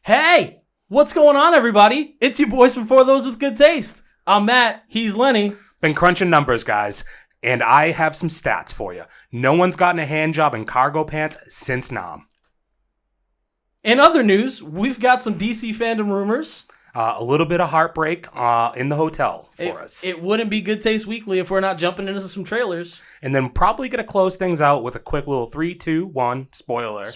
Hey, what's going on, everybody? It's your boys from For Those With Good Taste. I'm Matt. He's Lenny. Been crunching numbers, guys, and I have some stats for you. No one's gotten a hand job in cargo pants since Nam. In other news, we've got some DC fandom rumors. A little bit of heartbreak in the hotel for us. It wouldn't be Good Taste Weekly if we're not jumping into some trailers. And then probably going to close things out with a quick little 3, 2, 1 spoiler.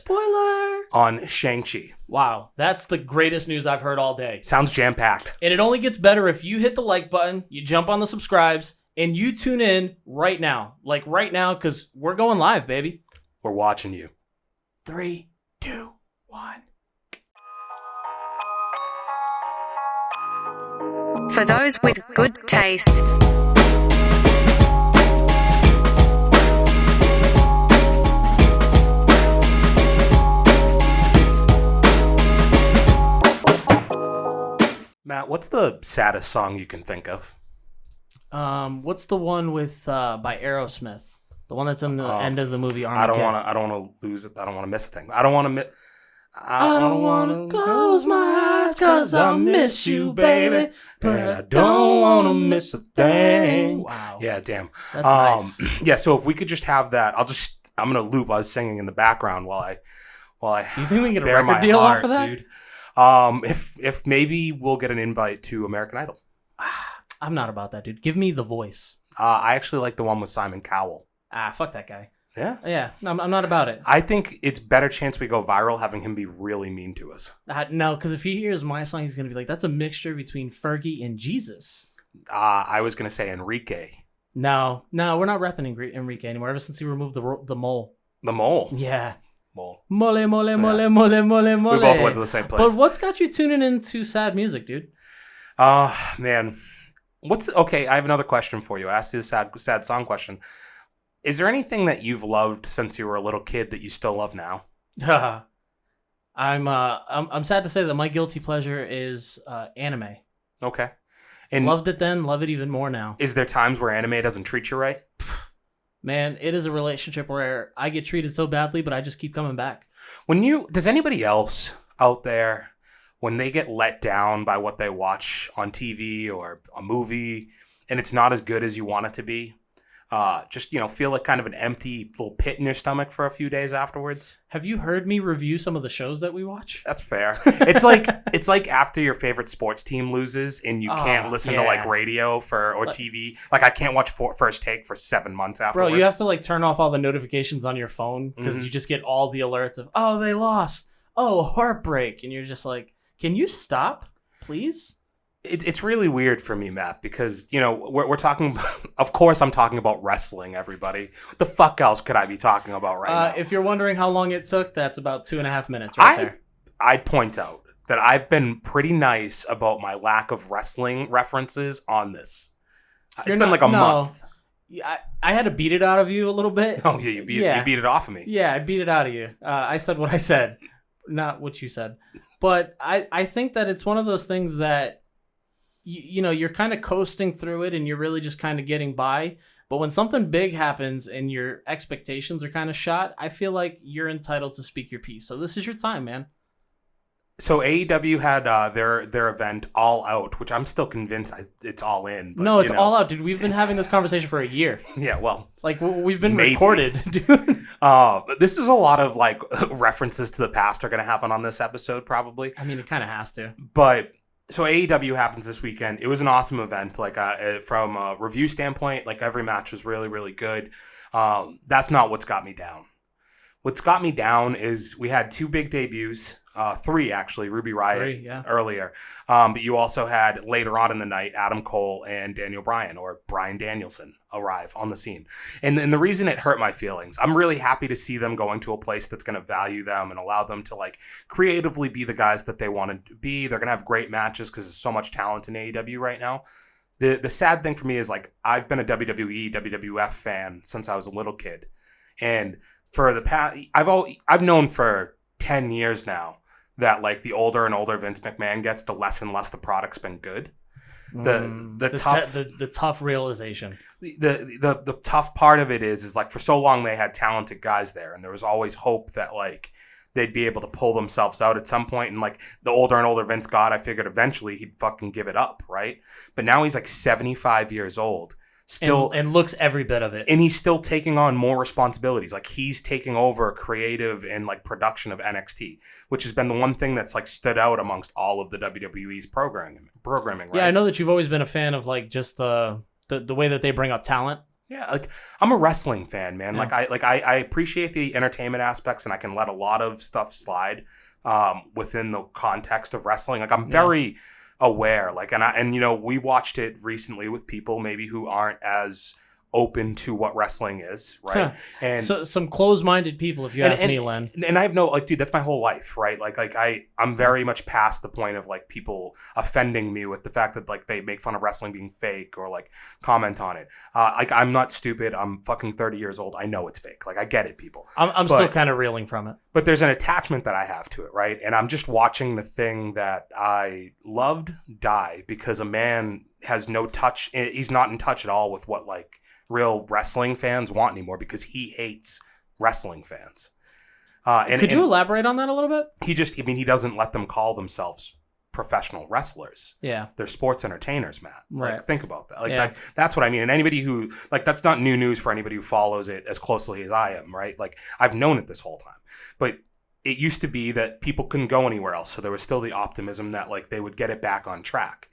On Shang Chi. Wow, that's the greatest news I've heard all day. Sounds jam-packed. And it only gets better if you hit the like button, you jump on the subscribes, and you tune in right now. Like right now, because we're going live, baby. We're watching you. 3, 2, 1. For those with good taste. Matt, what's the saddest song you can think of? What's the one with by Aerosmith? The one that's in the end of the movie Armageddon. I don't want to lose it. I don't want to miss a thing. I don't want to close my eyes cause I miss you, baby. But I don't want to miss a thing. Wow. Yeah, damn. That's nice. Yeah, so if we could just have that, I'm going to loop us singing in the background while I you think we can get a bare record my deal heart, off of that? Dude. If maybe we'll get an invite to American Idol. I'm not about that, dude. Give me The Voice. I actually like the one with Simon Cowell. Fuck that guy. Yeah? Yeah, I'm not about it. I think it's better chance we go viral having him be really mean to us. No, because if he hears my song, he's going to be like, that's a mixture between Fergie and Jesus. I was going to say Enrique. No, we're not repping Enrique anymore ever since he removed the mole. The mole? Yeah. Mole. Mole. We both went to the same place. But what's got you tuning into sad music, dude? Man. Okay, I have another question for you. I asked you the sad song question. Is there anything that you've loved since you were a little kid that you still love now? I'm sad to say that my guilty pleasure is anime. Okay. And loved it then, love it even more now. Is there times where anime doesn't treat you right? Man, it is a relationship where I get treated so badly, but I just keep coming back. Does anybody else out there, when they get let down by what they watch on TV or a movie, and it's not as good as you want it to be, just feel like kind of an empty little pit in your stomach for a few days afterwards? Have you heard me review some of the shows that we watch? That's fair. It's like after your favorite sports team loses and you can't listen to like radio or TV. Like I can't watch First Take for 7 months afterwards. Bro, you have to like turn off all the notifications on your phone because you just get all the alerts of they lost, heartbreak, and you're just like, can you stop, please? It's really weird for me, Matt, because, we're talking, of course I'm talking about wrestling, everybody. What the fuck else could I be talking about right now? If you're wondering how long it took, that's about 2.5 minutes there. I'd point out that I've been pretty nice about my lack of wrestling references on this. It's been like a month. I had to beat it out of you a little bit. Oh, yeah, you beat it off of me. Yeah, I beat it out of you. I said what I said, not what you said. But I think that it's one of those things that you're kind of coasting through it and you're really just kind of getting by. But when something big happens and your expectations are kind of shot, I feel like you're entitled to speak your piece. So this is your time, man. So AEW had their event All Out, which I'm still convinced it's all in. But, no, it's all out, dude. We've been having this conversation for a year. Yeah, well. Like, we've been recorded, dude. This is a lot of, like, references to the past are going to happen on this episode, probably. I mean, it kind of has to. But... So AEW happens this weekend. It was an awesome event. Like from a review standpoint, like every match was really, really good. That's not what's got me down. What's got me down is we had 2 big debuts. 3 actually, Ruby Riott earlier. But you also had later on in the night, Adam Cole and Daniel Bryan, or Bryan Danielson, arrive on the scene. And the reason it hurt my feelings, I'm really happy to see them going to a place that's going to value them and allow them to like creatively be the guys that they want to be. They're going to have great matches because there's so much talent in AEW right now. The sad thing for me is like I've been a WWE, WWF fan since I was a little kid. And for the past, I've known for 10 years now that like the older and older Vince McMahon gets, the less and less the product's been good. The tough realization. The tough part of it is like for so long they had talented guys there, and there was always hope that like they'd be able to pull themselves out at some point. And like the older and older Vince got, I figured eventually he'd fucking give it up, right? But now he's like 75 years old. Still and looks every bit of it, and he's still taking on more responsibilities. Like he's taking over creative and like production of NXT, which has been the one thing that's like stood out amongst all of the WWE's programming, right? Yeah, I know that you've always been a fan of like just the way that they bring up talent. Yeah, like I'm a wrestling fan, man. Yeah. I appreciate the entertainment aspects, and I can let a lot of stuff slide within the context of wrestling. Like I'm very aware, like, and you know, we watched it recently with people maybe who aren't as open to what wrestling is, right? And so some closed-minded people, if you ask me, Len. And I have no, like, dude, that's my whole life, right? Like I'm very much past the point of like people offending me with the fact that like they make fun of wrestling being fake or like comment on it. Like I'm not stupid. I'm fucking 30 years old. I know it's fake. Like I get it, people. I'm still kind of reeling from it. But there's an attachment that I have to it, right? And I'm just watching the thing that I loved die because a man has no touch. He's not in touch at all with what like real wrestling fans want anymore because he hates wrestling fans. Could you elaborate on that a little bit? He doesn't let them call themselves professional wrestlers. Yeah. They're sports entertainers, Matt. Right. Like, think about that. Like, that's what I mean. And anybody who, like, that's not new news for anybody who follows it as closely as I am, right? Like, I've known it this whole time. But it used to be that people couldn't go anywhere else. So there was still the optimism that, like, they would get it back on track.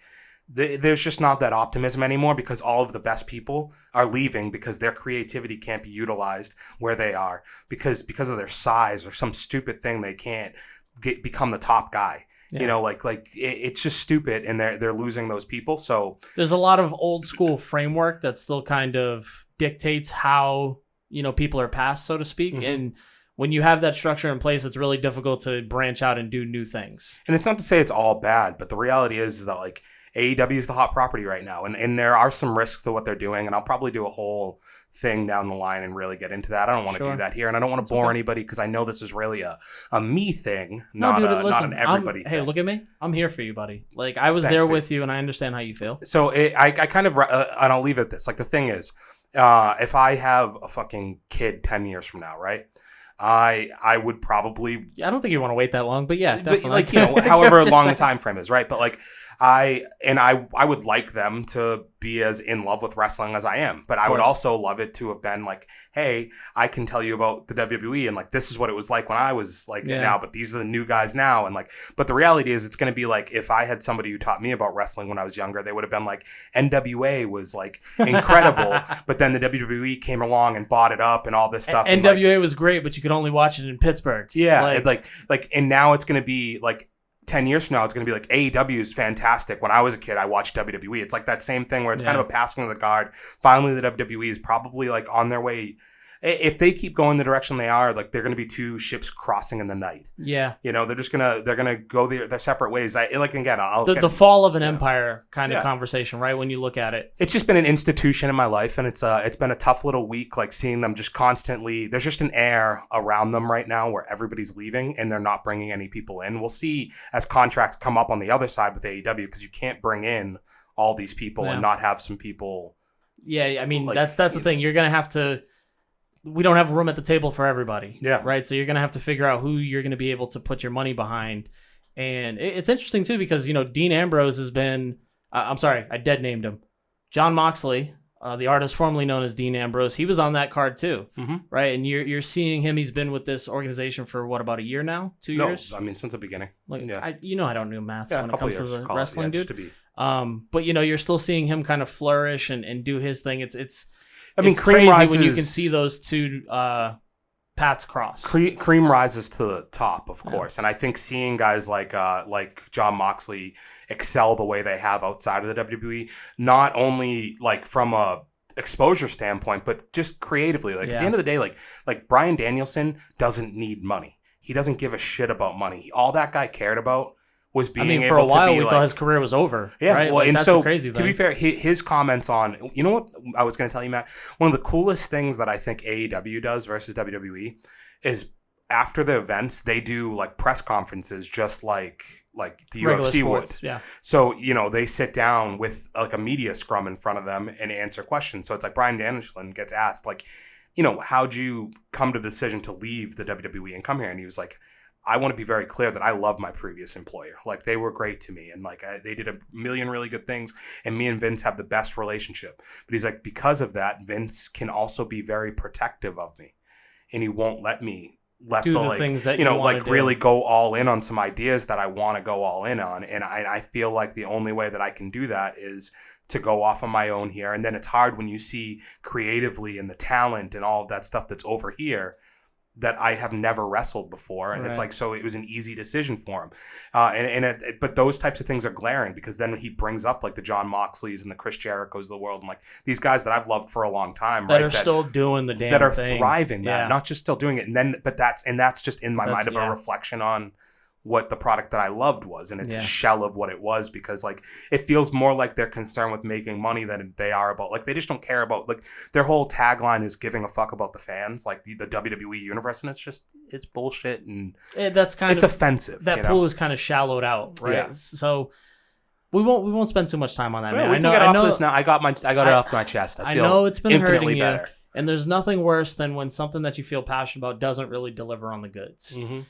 There's just not that optimism anymore because all of the best people are leaving because their creativity can't be utilized where they are because of their size or some stupid thing they can't become the top guy. Yeah. You know, like it's just stupid, and they're losing those people. So there's a lot of old school framework that still kind of dictates how, you know, people are passed, so to speak. Mm-hmm. And when you have that structure in place, it's really difficult to branch out and do new things. And it's not to say it's all bad, but the reality is that like AEW is the hot property right now, and there are some risks to what they're doing, and I'll probably do a whole thing down the line and really get into that. I don't want to do that here, and I don't want to bore anybody because I know this is really a me thing, not an everybody thing. Hey, look at me. I'm here for you, buddy. Like, I was there with you, and I understand how you feel. So I kind of, and I'll leave it at this. Like, the thing is, if I have a fucking kid 10 years from now, right? I would probably... I don't think you want to wait that long, but yeah, definitely. But like, you know, however long the time frame is, right? But like, I would like them to be as in love with wrestling as I am, but I would also love it to have been like, hey, I can tell you about the WWE and like this is what it was like when I was like now, but these are the new guys now, and like, but the reality is it's going to be like if I had somebody who taught me about wrestling when I was younger, they would have been like NWA was like incredible, but then the WWE came along and bought it up and all this stuff. NWA was great, but you could only watch it in Pittsburgh. Yeah, and now it's going to be like 10 years from now, it's going to be like AEW is fantastic. When I was a kid, I watched WWE. It's like that same thing where it's kind of a passing of the guard. Finally, the WWE is probably like on their way. If they keep going the direction they are, like they're going to be two ships crossing in the night. Yeah, you know, they're gonna go their separate ways. The fall of an empire kind of conversation, right? When you look at it, it's just been an institution in my life, and it's been a tough little week. Like seeing them just constantly. There's just an air around them right now where everybody's leaving and they're not bringing any people in. We'll see as contracts come up on the other side with AEW because you can't bring in all these people and not have some people. Yeah, I mean that's the thing. You're gonna have to. We don't have room at the table for everybody. Yeah. Right. So you're going to have to figure out who you're going to be able to put your money behind. And it's interesting, too, because, you know, Dean Ambrose has been, I'm sorry, I dead named him. Jon Moxley, the artist formerly known as Dean Ambrose, he was on that card, too. Mm-hmm. Right. And you're seeing him. He's been with this organization for what, about a year now? 2 years? No, I mean, since the beginning. Like, yeah. I don't do maths when it comes to the wrestling, dude. But, you know, you're still seeing him kind of flourish and do his thing. It's cream crazy rises, when you can see those two paths cross. Cream rises to the top, of course, and I think seeing guys like Jon Moxley excel the way they have outside of the WWE, not only like from a exposure standpoint, but just creatively. Like at the end of the day, like Bryan Danielson doesn't need money. He doesn't give a shit about money. All that guy cared about was being able to be for a while, we thought his career was over. Yeah, right? Well, and that's so the crazy thing. To be fair, his comments on, you know what I was going to tell you, Matt? One of the coolest things that I think AEW does versus WWE is after the events, they do like press conferences just like the regular UFC sports, would. Yeah. So, you know, they sit down with like a media scrum in front of them and answer questions. So it's like Bryan Danielson gets asked like, you know, how'd you come to the decision to leave the WWE and come here? And he was like, I want to be very clear that I love my previous employer. Like, they were great to me, and like they did a million really good things, and me and Vince have the best relationship. But he's like, because of that, Vince can also be very protective of me, and he won't let me do the things that really go all in on some ideas that I want to go all in on. And I feel like the only way that I can do that is to go off on my own here. And then it's hard when you see creatively and the talent and all of that stuff that's over here that I have never wrestled before. And It's like, so it was an easy decision for him. But those types of things are glaring, because then he brings up like the John Moxleys and the Chris Jerichos of the world, and like these guys that I've loved for a long time, that are still doing the damn that are thing. thriving, man, not just still doing it. And then, that's just in my mind of a reflection on what the product that I loved was, and it's a shell of what it was, because like it feels more like they're concerned with making money than they are about, like, they just don't care about, like, their whole tagline is giving a fuck about the fans, like the WWE universe, and it's bullshit, and it's offensive. That pool is kind of shallowed out, right? Yeah. So we won't spend too much time on that, Yeah, man. We can get off this now. I got it off my chest. I know it's been hurting you, better. And there's nothing worse than when something that you feel passionate about doesn't really deliver on the goods. Mm-hmm.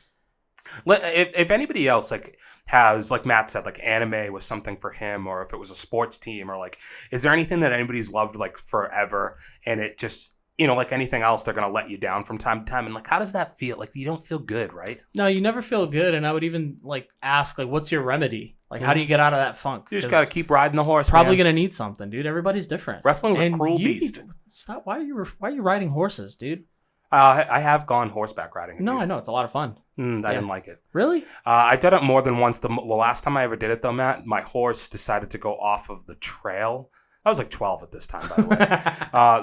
If anybody else like has, like Matt said, like anime was something for him, or if it was a sports team, or like, is there anything that anybody's loved like forever, and it just, like anything else, they're gonna let you down from time to time, and like, how does that feel? Like, you don't feel good, right? No, you never feel good. And I would even like ask, like, what's your remedy? Like, how do you get out of that funk? You just gotta keep riding the horse. Probably gonna need something, dude. Everybody's different. Wrestling's a cruel beast. Stop. Why are you riding horses, dude? I have gone horseback riding. No, I know. It's a lot of fun. I didn't like it. Really? I've done it more than once. The last time I ever did it, though, Matt, my horse decided to go off of the trail. I was like 12 at this time, by the way.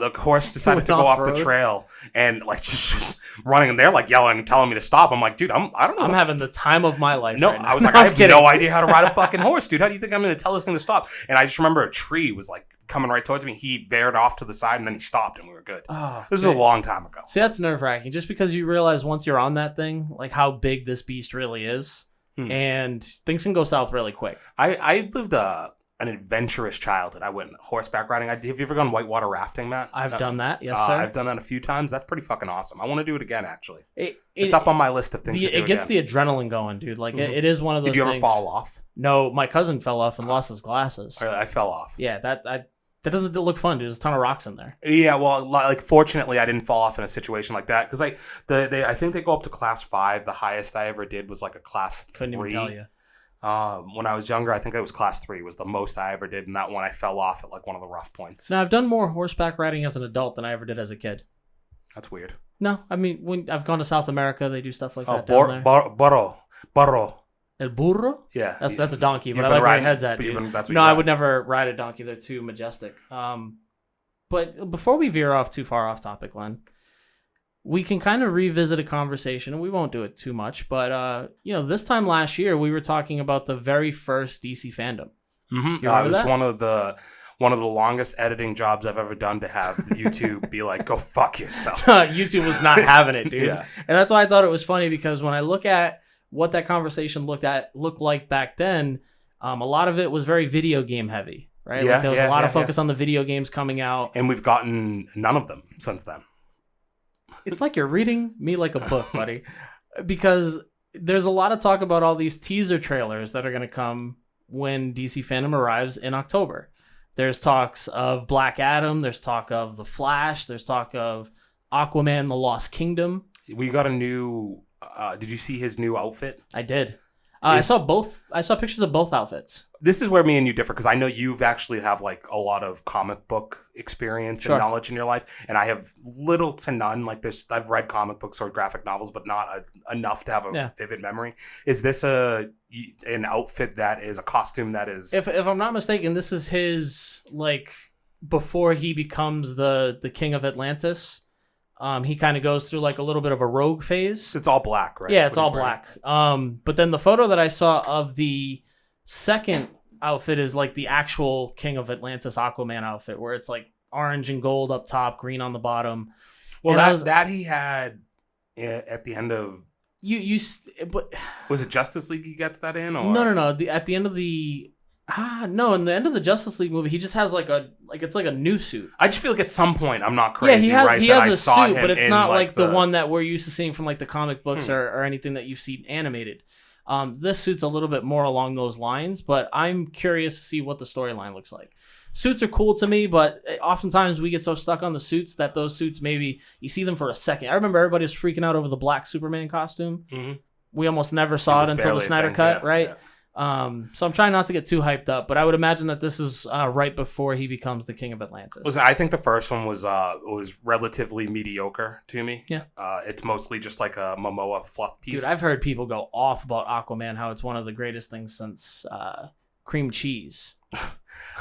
The horse decided to go off the trail and like just running, and they're like yelling and telling me to stop. I'm like, dude, I don't know. I'm having the time of my life. No, right now. I was like, I have no idea how to ride a fucking horse, dude. How do you think I'm going to tell this thing to stop? And I just remember a tree was like coming right towards me. He veered off to the side, and then he stopped, and we were good. This was a long time ago. See, that's nerve-wracking. Just because you realize once you're on that thing, like how big this beast really is, and things can go south really quick. I lived an adventurous childhood. I went horseback riding. Have you ever gone whitewater rafting, Matt? I've done that, yes, sir. I've done that a few times. That's pretty fucking awesome. I want to do it again, actually. It's up on my list of things to do. It gets the adrenaline going, dude. Like, it is one of those things. Did you ever fall off? No, my cousin fell off and lost his glasses. I fell off. Yeah, that doesn't look fun, dude. There's a ton of rocks in there. Yeah, well, like, fortunately, I didn't fall off in a situation like that, because like I think they go up to class 5. The highest I ever did was like a class 3. Couldn't even tell you. When I was younger, I think it was class 3 was the most I ever did, and that one I fell off at like one of the rough points. Now, I've done more horseback riding as an adult than I ever did as a kid. That's weird. No, I mean, when I've gone to South America, they do stuff like that down there. Burro. El burro? Yeah. That's a donkey, but I like where your head's at, dude. I would never ride a donkey. They're too majestic. But before we veer off too far off topic, Len, we can kind of revisit a conversation, and we won't do it too much, but this time last year, we were talking about the very first DC fandom. Mm-hmm. It was one of the longest editing jobs I've ever done, to have YouTube be like, go fuck yourself. YouTube was not having it, dude. Yeah. And that's why I thought it was funny, because when I look at what that conversation looked like back then, a lot of it was very video game heavy, right? Yeah, like there was a lot of focus on the video games coming out. And we've gotten none of them since then. It's like you're reading me like a book, buddy. Because there's a lot of talk about all these teaser trailers that are going to come when DC Fandom arrives in October. There's talks of Black Adam. There's talk of The Flash. There's talk of Aquaman, The Lost Kingdom. We got a new... did you see his new outfit? I did. I saw both. I saw pictures of both outfits. This is where me and you differ, because I know you've actually have like a lot of comic book experience and knowledge in your life, and I have little to none. Like I've read comic books or graphic novels, but not enough to have a vivid memory. Is this an outfit that is a costume that is? If I'm not mistaken, this is his, like, before he becomes the king of Atlantis. He kind of goes through like a little bit of a rogue phase. It's all black, right? Yeah, it's all black. But then the photo that I saw of the second outfit is like the actual King of Atlantis Aquaman outfit, where it's like orange and gold up top, green on the bottom. Well, that he had at the end of but was it Justice League he gets that in? Or? No. At the end of the No, in the end of the Justice League movie, he just has it's like a new suit. I just feel like at some point I'm not crazy. Yeah, right, he that has I a saw suit, him but it's in, not like the the one that we're used to seeing from like the comic books or anything that you've seen animated. This suit's a little bit more along those lines, but I'm curious to see what the storyline looks like. Suits are cool to me, but oftentimes we get so stuck on the suits that those suits, maybe you see them for a second. I remember everybody was freaking out over the black Superman costume. Mm-hmm. We almost never saw it until the Snyder Cut, right? Yeah. So I'm trying not to get too hyped up, but I would imagine that this is right before he becomes the King of Atlantis. Listen, I think the first one was relatively mediocre to me. Yeah. It's mostly just like a Momoa fluff piece. Dude, I've heard people go off about Aquaman, how it's one of the greatest things since cream cheese.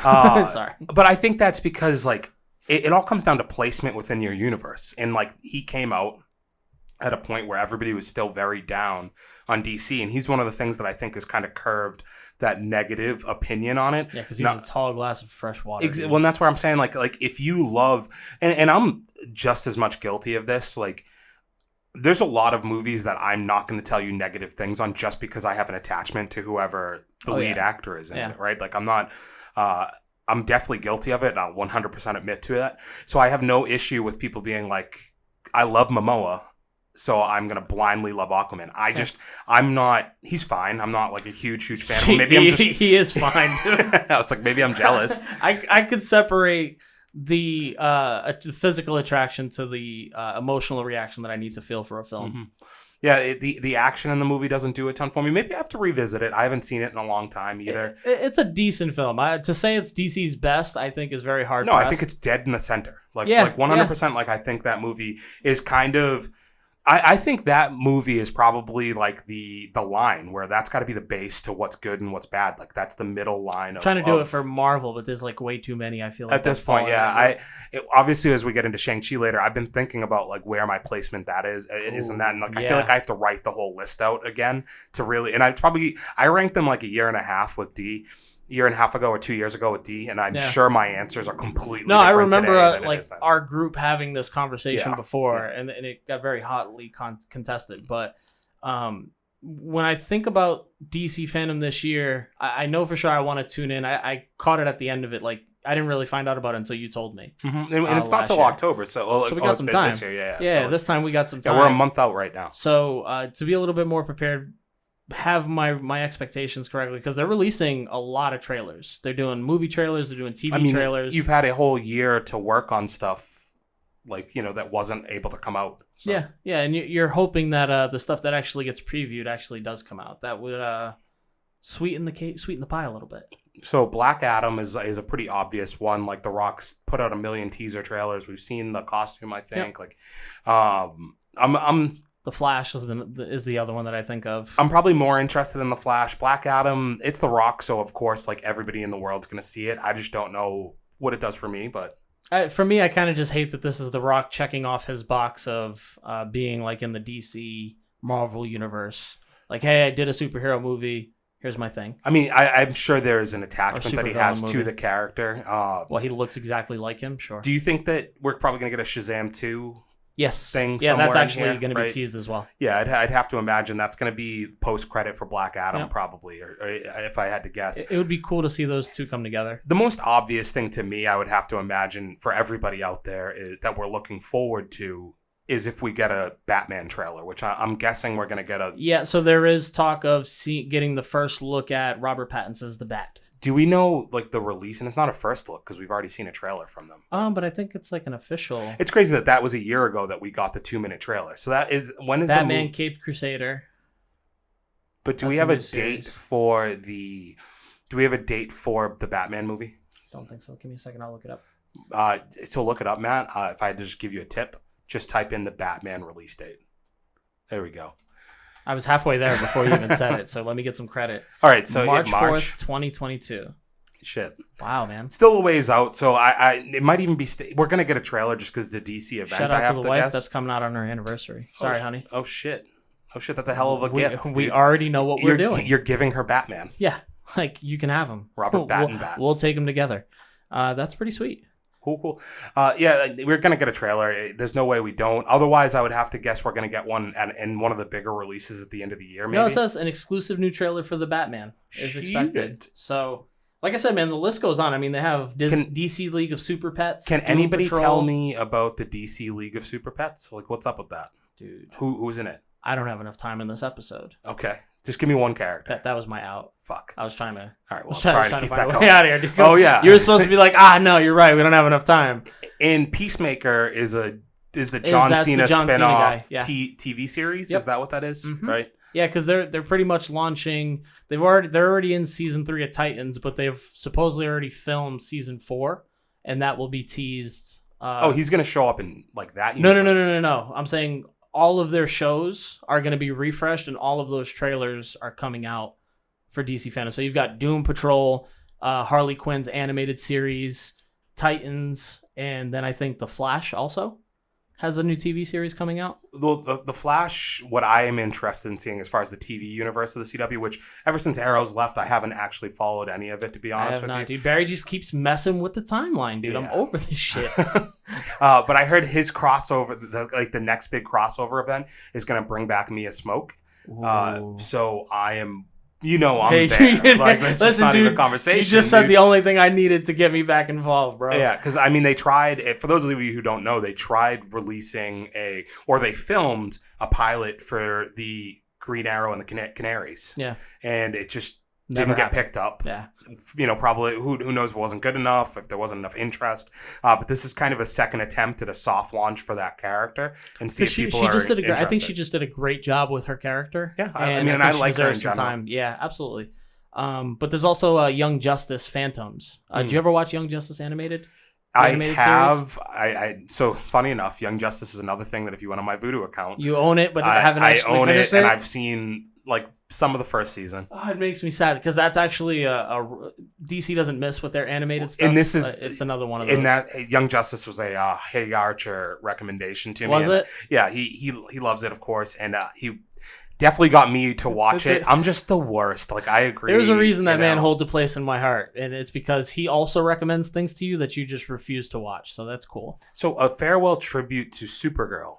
Sorry. But I think that's because like it all comes down to placement within your universe. And like he came out at a point where everybody was still very down on DC, and he's one of the things that I think has kind of curved that negative opinion on it. Yeah, because he's a tall glass of fresh water. Well, and that's where I'm saying like if you love, and I'm just as much guilty of this, like there's a lot of movies that I'm not going to tell you negative things on just because I have an attachment to whoever the lead actor is in it, right? Like I'm not, I'm definitely guilty of it. I'll 100% admit to that. So I have no issue with people being like, I love Momoa, so I'm going to blindly love Aquaman. I'm not, he's fine. I'm not like a huge fan. Well, maybe he is fine. I was like, maybe I'm jealous. I could separate the physical attraction to the emotional reaction that I need to feel for a film. Mm-hmm. Yeah, the action in the movie doesn't do a ton for me. Maybe I have to revisit it. I haven't seen it in a long time either. It's a decent film. To say it's DC's best, I think is very hard. No, I think it's dead in the center. Like 100%. Like I think that movie is kind of. I think that movie is probably like the line where that's got to be the base to what's good and what's bad. Like that's the middle line. Trying to do it for Marvel, but there's like way too many. I feel like at this point, yeah. Obviously as we get into Shang-Chi later, I've been thinking about like where my placement that is, isn't that? And like I feel like I have to write the whole list out again to really. And I ranked them like a year and a half with D. Year and a half ago or 2 years ago with D, and I'm sure my answers are completely different. I remember like our group having this conversation before, and it got very hotly contested. But when I think about DC fandom this year, I know for sure I want to tune in. I caught it at the end of it. Like I didn't really find out about it until you told me. Mm-hmm. And it's not till October, so we got some time. This year, so this time we got some time. Yeah, we're a month out right now. So to be a little bit more prepared, have my expectations correctly, because they're releasing a lot of trailers. They're doing movie trailers, they're doing TV trailers. You've had a whole year to work on stuff like that wasn't able to come out. So. Yeah, and you're hoping that the stuff that actually gets previewed actually does come out. That would sweeten the pie a little bit. So Black Adam is a pretty obvious one. Like The Rock's put out 1 million teaser trailers. We've seen the costume, I think. Yep. Like I'm The Flash is the other one that I think of. I'm probably more interested in The Flash. Black Adam, it's The Rock, so of course, like everybody in the world's going to see it. I just don't know what it does for me, but... For me, I kind of just hate that this is The Rock checking off his box of being like in the DC Marvel universe. Like, hey, I did a superhero movie. Here's my thing. I mean, I'm sure there is an attachment that he has to the character. Well, he looks exactly like him, sure. Do you think that we're probably going to get a Shazam 2 thing? Yeah, that's actually going to be teased as well. Yeah, I'd have to imagine that's going to be post-credit for Black Adam, probably, or if I had to guess. It would be cool to see those two come together. The most obvious thing to me, I would have to imagine, for everybody out there is, that we're looking forward to, is if we get a Batman trailer, which I'm guessing we're going to get a... Yeah, so there is talk of getting the first look at Robert Pattinson's The Bat. Do we know like the release? And it's not a first look because we've already seen a trailer from them. But I think it's like an official. It's crazy that was a year ago that we got the 2-minute trailer. So that is when is Batman Caped Crusader. But do we have a date for the? Do we have a date for the Batman movie? Don't think so. Give me a second. I'll look it up. So look it up, Matt. If I had to just give you a tip, just type in the Batman release date. There we go. I was halfway there before you even said it, so let me get some credit. All right, so March 4th, 2022. Shit. Wow, man. Still a ways out, so it might even be... we're going to get a trailer just because the DC event, Shout out to the wife that's coming out on her anniversary. Sorry, honey. Oh, shit. That's a hell of a gift. We already know what we're doing. You're giving her Batman. Yeah, like you can have him. Robert Bat. We'll take them together. That's pretty sweet. Cool. Yeah, we're going to get a trailer. There's no way we don't. Otherwise, I would have to guess we're going to get one in one of the bigger releases at the end of the year, maybe. No, it says an exclusive new trailer for the Batman is expected. So, Like I said, man, the list goes on. I mean, they have DC League of Super Pets. Can Doom anybody Patrol. tell me about the DC League of Super Pets? Like, what's up with that? Dude, Who's in it? I don't have enough time in this episode. Okay. Just give me one character. That was my out. Fuck. I was trying to. All right, well, I was trying to to keep find that a way going. out of here. Dude. Oh, yeah. You were supposed to be like, no, you're right. We don't have enough time. And Peacemaker is the John That's the Cena John Cena spinoff guy, yeah. TV series. Yep. Is that what that is? Mhm. Right? Yeah, because they're pretty much launching. They're already in season 3 of Titans, but they've supposedly already filmed season 4, and that will be teased. He's gonna show up in like that. No. Universe. I'm saying all of their shows are going to be refreshed, and all of those trailers are coming out for DC Fandom. So you've got Doom Patrol, Harley Quinn's animated series, Titans, and then I think The Flash also has a new TV series coming out. The Flash, what I am interested in seeing as far as the TV universe of the CW, which ever since Arrow's left, I haven't actually followed any of it, to be I honest have with not, you. dude. Barry just keeps messing with the timeline, dude. Yeah. I'm over this shit. But I heard his crossover, the next big crossover event is going to bring back Mia Smoke. Ooh. So I am, I'm Hey, there. Like, that's just listen, not even a dude, conversation. You just said dude. the only thing I needed to get me back involved, bro. Yeah, because I mean, they tried. For those of you who don't know, they tried releasing they filmed a pilot for the Green Arrow and the Canaries. Yeah. And it just Never didn't get happened. picked up. Yeah. Probably who knows if it wasn't good enough, if there wasn't enough interest. But this is kind of a second attempt at a soft launch for that character, and see if people are interested. I think she just did a great job with her character. Yeah, I think she like her in deserves some general. time. Yeah, absolutely. But there's also Young Justice Phantoms. Did you ever watch Young Justice animated? I Animated have. So funny enough, Young Justice is another thing that if you went on my Vudu account, You own it, but I haven't I actually own finished it, it. and I've seen like some of the first season. Oh, it makes me sad because that's actually a DC doesn't miss with their animated stuff. And this is it's another one of those. in that Young Justice was a Hay Archer recommendation to me. Was and, it? Yeah, he loves it, of course, and he definitely got me to watch it. I'm just the worst. Like, I agree. There's a reason that you man know. holds a place in my heart, and it's because he also recommends things to you that you just refuse to watch. So that's cool. So a farewell tribute to Supergirl.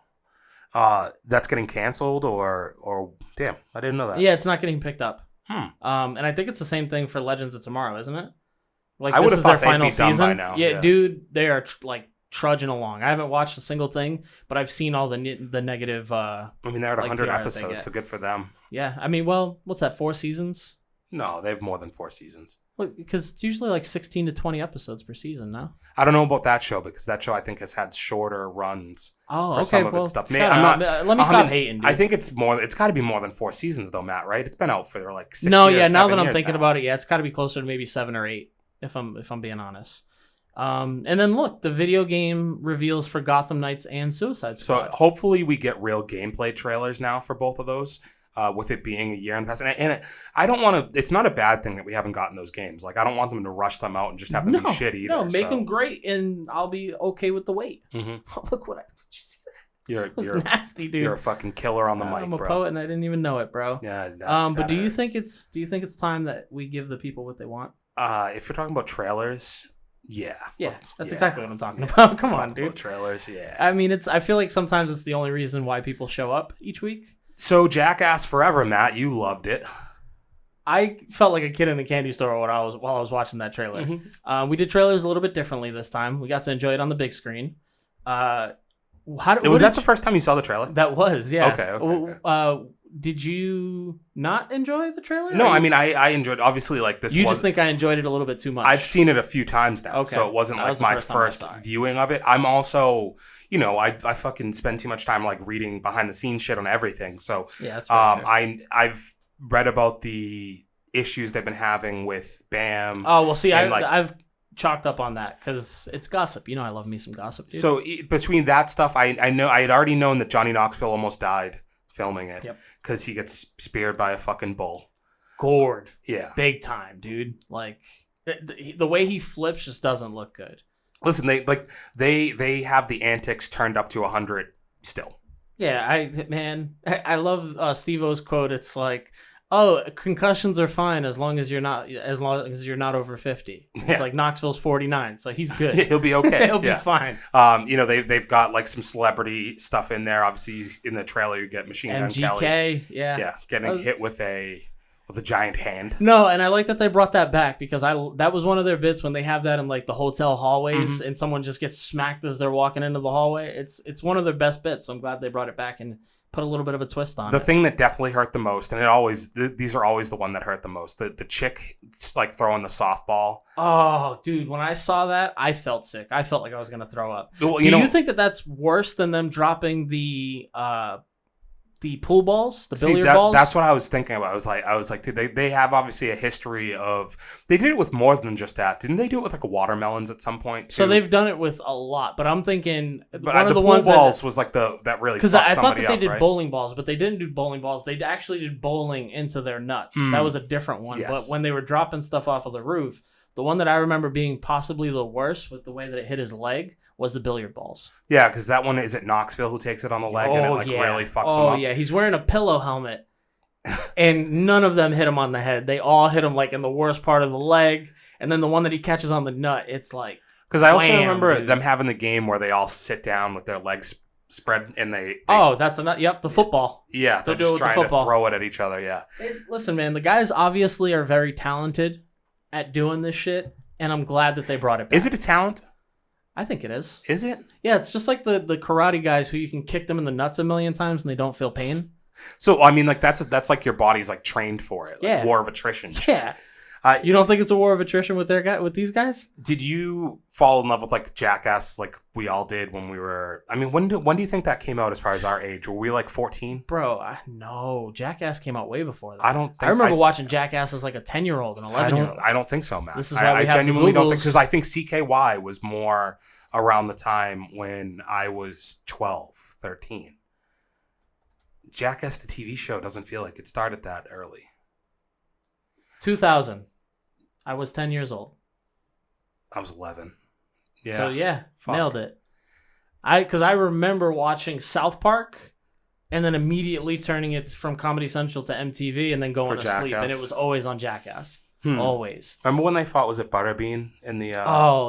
That's getting canceled, or damn, I didn't know that. Yeah, it's not getting picked up. Hmm. And I think it's the same thing for Legends of Tomorrow, isn't it? Like, I this would've is their thought they'd final be done by season. now, Yeah, yeah. dude, they are trudging along. I haven't watched a single thing, but I've seen all the negative. I mean, they're at like 100 PR that they episodes, get. so good for them. Yeah, I mean, well, what's that? 4 seasons? No, they have more than 4 seasons. Well, because it's usually like 16 to 20 episodes per season now. I don't know about that show because that show I think has had shorter runs Oh, for okay. some of well, its stuff. shut I'm up. not. Let me stop 100 hating, dude. I think it's more. It's got to be more than 4 seasons, though, Matt. Right? It's been out for like 6 no, years. yeah. Now 7 that I'm years thinking now. about it, yeah, it's got to be closer to maybe 7 or 8. If I'm being honest. And then look, the video game reveals for Gotham Knights and Suicide Squad. So hopefully we get real gameplay trailers now for both of those. With it being a year in the past, and I don't want to. It's not a bad thing that we haven't gotten those games. Like, I don't want them to rush them out and just have them be shit either. No, make them great, and I'll be okay with the wait. Mm-hmm. Look what I did. You see that? You're It was nasty, dude. you're a fucking killer on the mic, I'm a bro. poet, and I didn't even know it, bro. Yeah. But do you think it's time that we give the people what they want? If you're talking about trailers, yeah. Yeah, that's Yeah. exactly what I'm talking about. Come on, Talking about dude. trailers, yeah. I mean, I feel like sometimes it's the only reason why people show up each week. So Jackass Forever, Matt, you loved it. I felt like a kid in the candy store while I was watching that trailer. Mm-hmm. We did trailers a little bit differently this time. We got to enjoy it on the big screen. Was that the first time you saw the trailer? That was, yeah. Okay. Did you not enjoy the trailer? No, I mean I enjoyed. Obviously, like this. You just think I enjoyed it a little bit too much. I've seen it a few times now, Okay. so it wasn't That like was the my first time I first saw it. viewing of it. I'm also, I fucking spend too much time like reading behind the scenes shit on everything. So Yeah, that's very true. I've read about the issues they've been having with BAM. Oh, well, see, and, I've chalked up on that because it's gossip. You know, I love me some gossip, dude. So between that stuff, I know I had already known that Johnny Knoxville almost died filming it because he gets speared by a fucking bull. Gored. Yeah. Big time, dude. Like, the way he flips just doesn't look good. Listen, they have the antics turned up to 100 still. Yeah, I love Steve-O's quote. It's like, oh, concussions are fine as long as you're not over 50. It's Yeah. like Knoxville's 49, so he's good. He'll be okay. He'll be fine. They've got like some celebrity stuff in there. Obviously, in the trailer, you get Machine Gun Kelly. MGK, yeah. Yeah, getting hit with a with a giant hand. No, and I like that they brought that back because that was one of their bits when they have that in like the hotel hallways and someone just gets smacked as they're walking into the hallway. It's one of their best bits. So I'm glad they brought it back and put a little bit of a twist on it. The thing that definitely hurt the most, and these are always the one that hurt the most. The chick like throwing the softball. Oh, dude, when I saw that, I felt sick. I felt like I was gonna throw up. Well, Do you think that that's worse than them dropping the pool balls, the billiard balls? That's what I was thinking about. I was like, dude, they have obviously a history of. They did it with more than just that, didn't they? Do it with like watermelons at some point too? So they've done it with a lot, but I'm thinking but one of the pool ones balls was like that really because fucked I thought somebody that they up, did right? bowling balls, but they didn't do bowling balls. They actually did bowling into their nuts. That was a different one. Yes. But when they were dropping stuff off of the roof, the one that I remember being possibly the worst with the way that it hit his leg was the billiard balls. Yeah, because that one is it Knoxville who takes it on the leg and it like really fucks him up. Oh yeah, he's wearing a pillow helmet, and none of them hit him on the head. They all hit him like in the worst part of the leg, and then the one that he catches on the nut, it's like. Because I also wham, remember dude. them having the game where they all sit down with their legs spread and they That's enough. Yep, the football. yeah, they're They'll do it just with the trying to football. throw it at each other. Yeah, Listen, man, the guys obviously are very talented at doing this shit, and I'm glad that they brought it back. is it a talent? I think it is. Is it? Yeah, it's just like the karate guys who you can kick them in the nuts a million times and they don't feel pain. So I mean, like that's like your body's like trained for it. Like Yeah. war of attrition. Yeah. You don't think it's a war of attrition with these guys? Did you fall in love with like Jackass like we all did when we were? I mean, when do you think that came out as far as our age? Were we like 14? Bro, no. Jackass came out way before that. I don't. Think, I remember watching Jackass as like a 10-year-old and 11-year-old. I don't think so, man. This is why we I have genuinely the don't think Googles. because I think CKY was more around the time when I was 12, 13. Jackass the TV show doesn't feel like it started that early. 2000. I was 10 years old. I was 11. Yeah. So yeah, Fuck. nailed it. Because I remember watching South Park and then immediately turning it from Comedy Central to MTV and then going For to sleep. And Jackass. it was always on Jackass. Always. Remember when they fought? Was it Butterbean in the?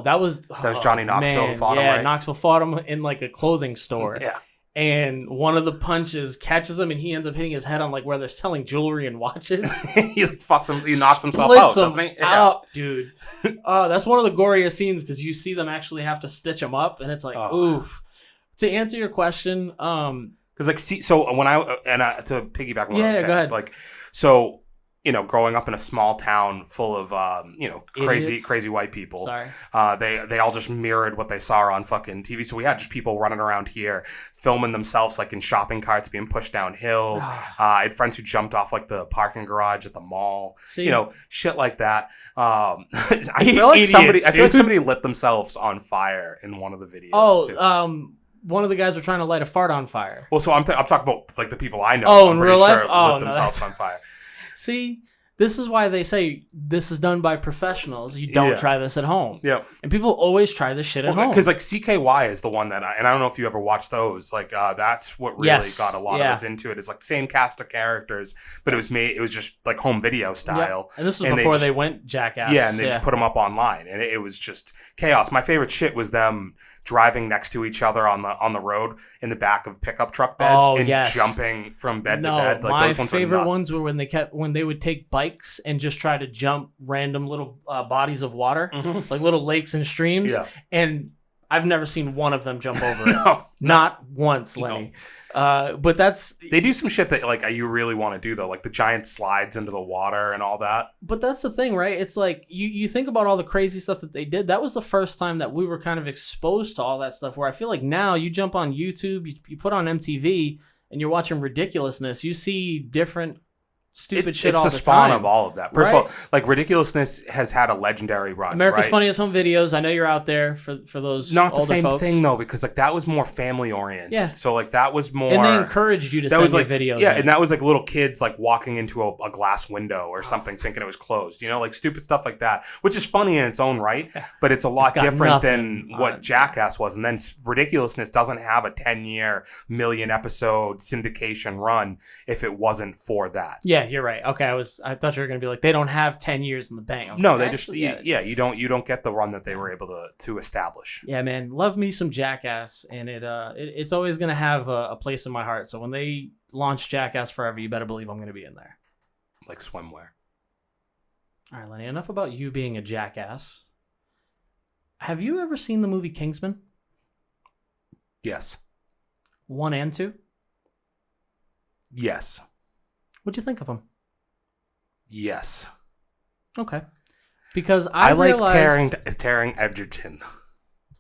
That was Johnny Knoxville who fought him, Yeah, right? Knoxville fought him in like a clothing store. Yeah. And one of the punches catches him and he ends up hitting his head on like where they're selling jewelry and watches. He like fucks him. He knocks himself Splits out, him doesn't he? Yeah. up, dude. That's one of the goriest scenes because you see them actually have to stitch him up, and it's like, oof. To answer your question, because like, see, so when to piggyback on what I was saying, go ahead. like, so growing up in a small town full of Idiots. crazy white people. Sorry. They all just mirrored what they saw on fucking TV. So we had just people running around here filming themselves like in shopping carts being pushed down hills. I had friends who jumped off like the parking garage at the mall. See? Shit like that. I feel like somebody lit themselves on fire in one of the videos. Too. One of the guys were trying to light a fart on fire. Well, so I'm talking about like the people I know. Oh, I'm in pretty real life? sure Oh, lit no, themselves that's- on fire. See, this is why they say this is done by professionals. You don't try this at home. Yeah. And people always try this shit at home. Because like CKY is the one that and I don't know if you ever watched those. Like that's what really got a lot of us into it. Is like same cast of characters, but it was just like home video style. And this was before they went Jackass. Yeah, and they just put them up online, and it was just chaos. My favorite shit was them driving next to each other on the road in the back of pickup truck beds jumping from bed to bed. Like, my those ones favorite were nuts. ones were when they would take bikes and just try to jump random little bodies of water, like little lakes and streams. Yeah. And I've never seen one of them jump over it. No. Not once, Lenny. But that's... They do some shit that like you really want to do though, like the giant slides into the water and all that. But that's the thing, right? It's like you think about all the crazy stuff that they did. That was the first time that we were kind of exposed to all that stuff, where I feel like now you jump on YouTube, you put on MTV, and you're watching ridiculousness. You see different stupid shit all the time. It's the spawn of all of that. First Right? of all, like Ridiculousness has had a legendary run. America's right? Funniest Home Videos. I know you're out there for those Not the older same folks. thing though, because like that was more family oriented. Yeah. So like that was more. And they encouraged you to send like videos. Yeah, in. and that was like little kids like walking into a glass window or something, thinking it was closed. Like stupid stuff like that, which is funny in its own right, but it's a lot got different nothing than what on- Jackass was. And then Ridiculousness doesn't have a 10-year million episode syndication run if it wasn't for that. Yeah, you're right. Okay, I thought you were gonna be like, they don't have 10 years in the bank. I was No, like, they just actually, you don't get the run that they were able to establish. Yeah, man, love me some Jackass, and it's always gonna have a place in my heart. So when they launch Jackass Forever, you better believe I'm gonna be in there. like swimwear. All right, Lenny, enough about you being a jackass. Have you ever seen the movie Kingsman? Yes. 1 and 2? Yes. What'd you think of them? Yes. Okay. Because I like realized... Taron Egerton.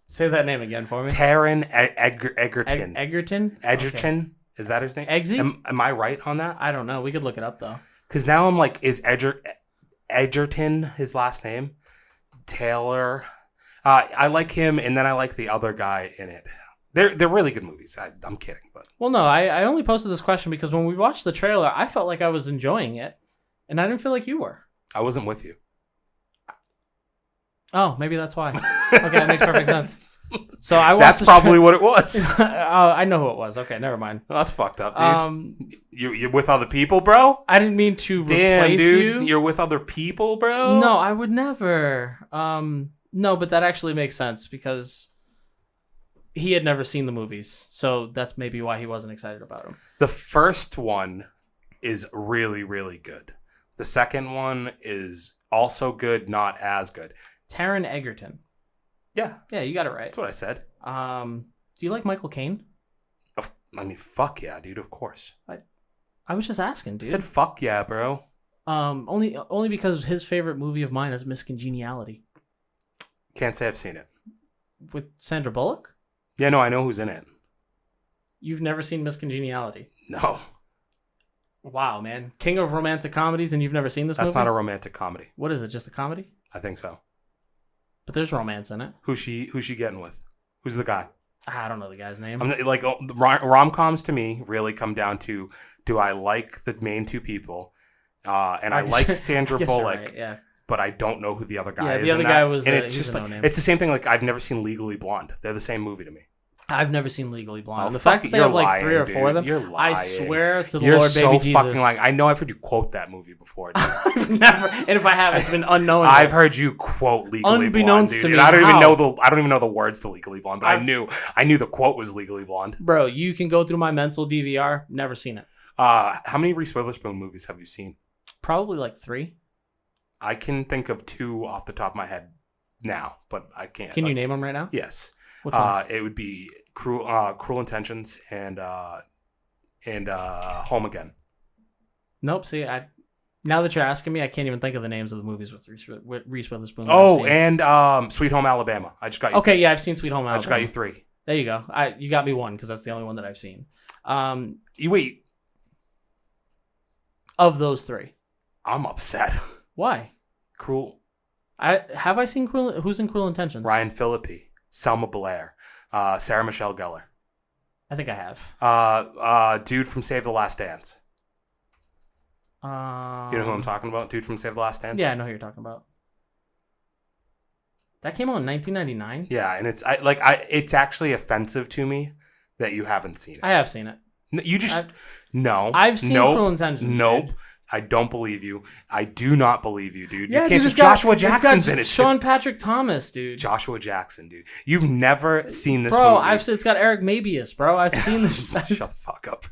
Say that name again for me. Taron Egerton. Egerton? Egerton? Okay. Is that his name? Eggsy? Am I right on that? I don't know. We could look it up, though. Because now I'm like, is Egerton his last name? Taylor. I like him, and then I like the other guy in it. They're really good movies. I'm kidding, but Well, no, I only posted this question because when we watched the trailer, I felt like I was enjoying it, and I didn't feel like you were. I wasn't with you. Oh, maybe that's why. Okay, that makes perfect sense. So I watched. That's probably what it was. Oh, I know who it was. Okay, never mind. Well, that's fucked up, dude. You're with other people, bro? I didn't mean to Damn, replace dude. you. You're with other people, bro? No, I would never. No, but that actually makes sense because he had never seen the movies, so that's maybe why he wasn't excited about them. The first one is really, really good. The second one is also good, not as good. Taron Egerton. Yeah, Yeah, you got it right. that's what I said. Do you like Michael Caine? I mean, fuck yeah, dude, of course. I was just asking, I dude. said fuck yeah, bro. Only because his favorite movie of mine is Miss Congeniality Can't say I've seen it. with Sandra Bullock. Yeah, no, I know who's in it. You've never seen Miss Congeniality? No, Wow, man. King of romantic comedies, and you've never seen this movie? that's not a romantic comedy. What is it, just a comedy? I think so. But there's romance in it. Who's she getting with? Who's the guy? I don't know the guy's name. I'm like rom-coms to me really come down to, do I like the main two people, and I like Sandra guess you're Bullock, right, yeah. but I don't know who the other guy is. The other in guy that. was and he's it's just a like no-name. it's the same thing. Like I've never seen Legally Blonde. They're the same movie to me. I've never seen Legally Blonde. Oh, the fuck fact it, that they you're have like lying, 3 or 4 of them, dude. You're lying. I swear to the You're Lord, so baby Jesus. fucking lying. I know I've heard you quote that movie before. Dude. I've never, and if I have, it's been unknown. I've heard you quote Legally Unbeknownst Blonde, to dude. me, And I don't how? even know the words to Legally Blonde, but I knew the quote was Legally Blonde. Bro, you can go through my mental DVR. Never seen it. How many Reese Witherspoon movies have you seen? Probably like 3. I can think of 2 off the top of my head now, but I can't. Can you name them right now? Yes. Which ones? It would be Cruel Intentions and Home Again. Nope. See, now that you're asking me, I can't even think of the names of the movies with Reese Witherspoon. that Oh, I've seen. and Sweet Home Alabama. I just got you. Okay, yeah, I've seen Sweet Home Alabama. I just got you 3. There you go. You got me 1 because that's the only one that I've seen. Wait, Of those 3, I'm upset. why? Cruel. Have I seen Cruel? Who's in Cruel Intentions? Ryan Phillippe, Selma Blair, Sarah Michelle Gellar. I think I have. Dude from Save the Last Dance. You know who I'm talking about? Dude from Save the Last Dance? Yeah, I know who you're talking about. That came out in 1999? Yeah, and it's actually offensive to me that you haven't seen it. I have seen it. No. I've seen nope, Cruel Intentions. Nope. Dude. I don't believe you. I do not believe you, dude. Yeah, you can't dude, just Joshua it's got Jackson's in it. Sean Patrick Thomas, dude. Joshua Jackson, dude. You've never seen this bro, movie. it's got Eric Mabius, bro. I've seen this. Shut the fuck up.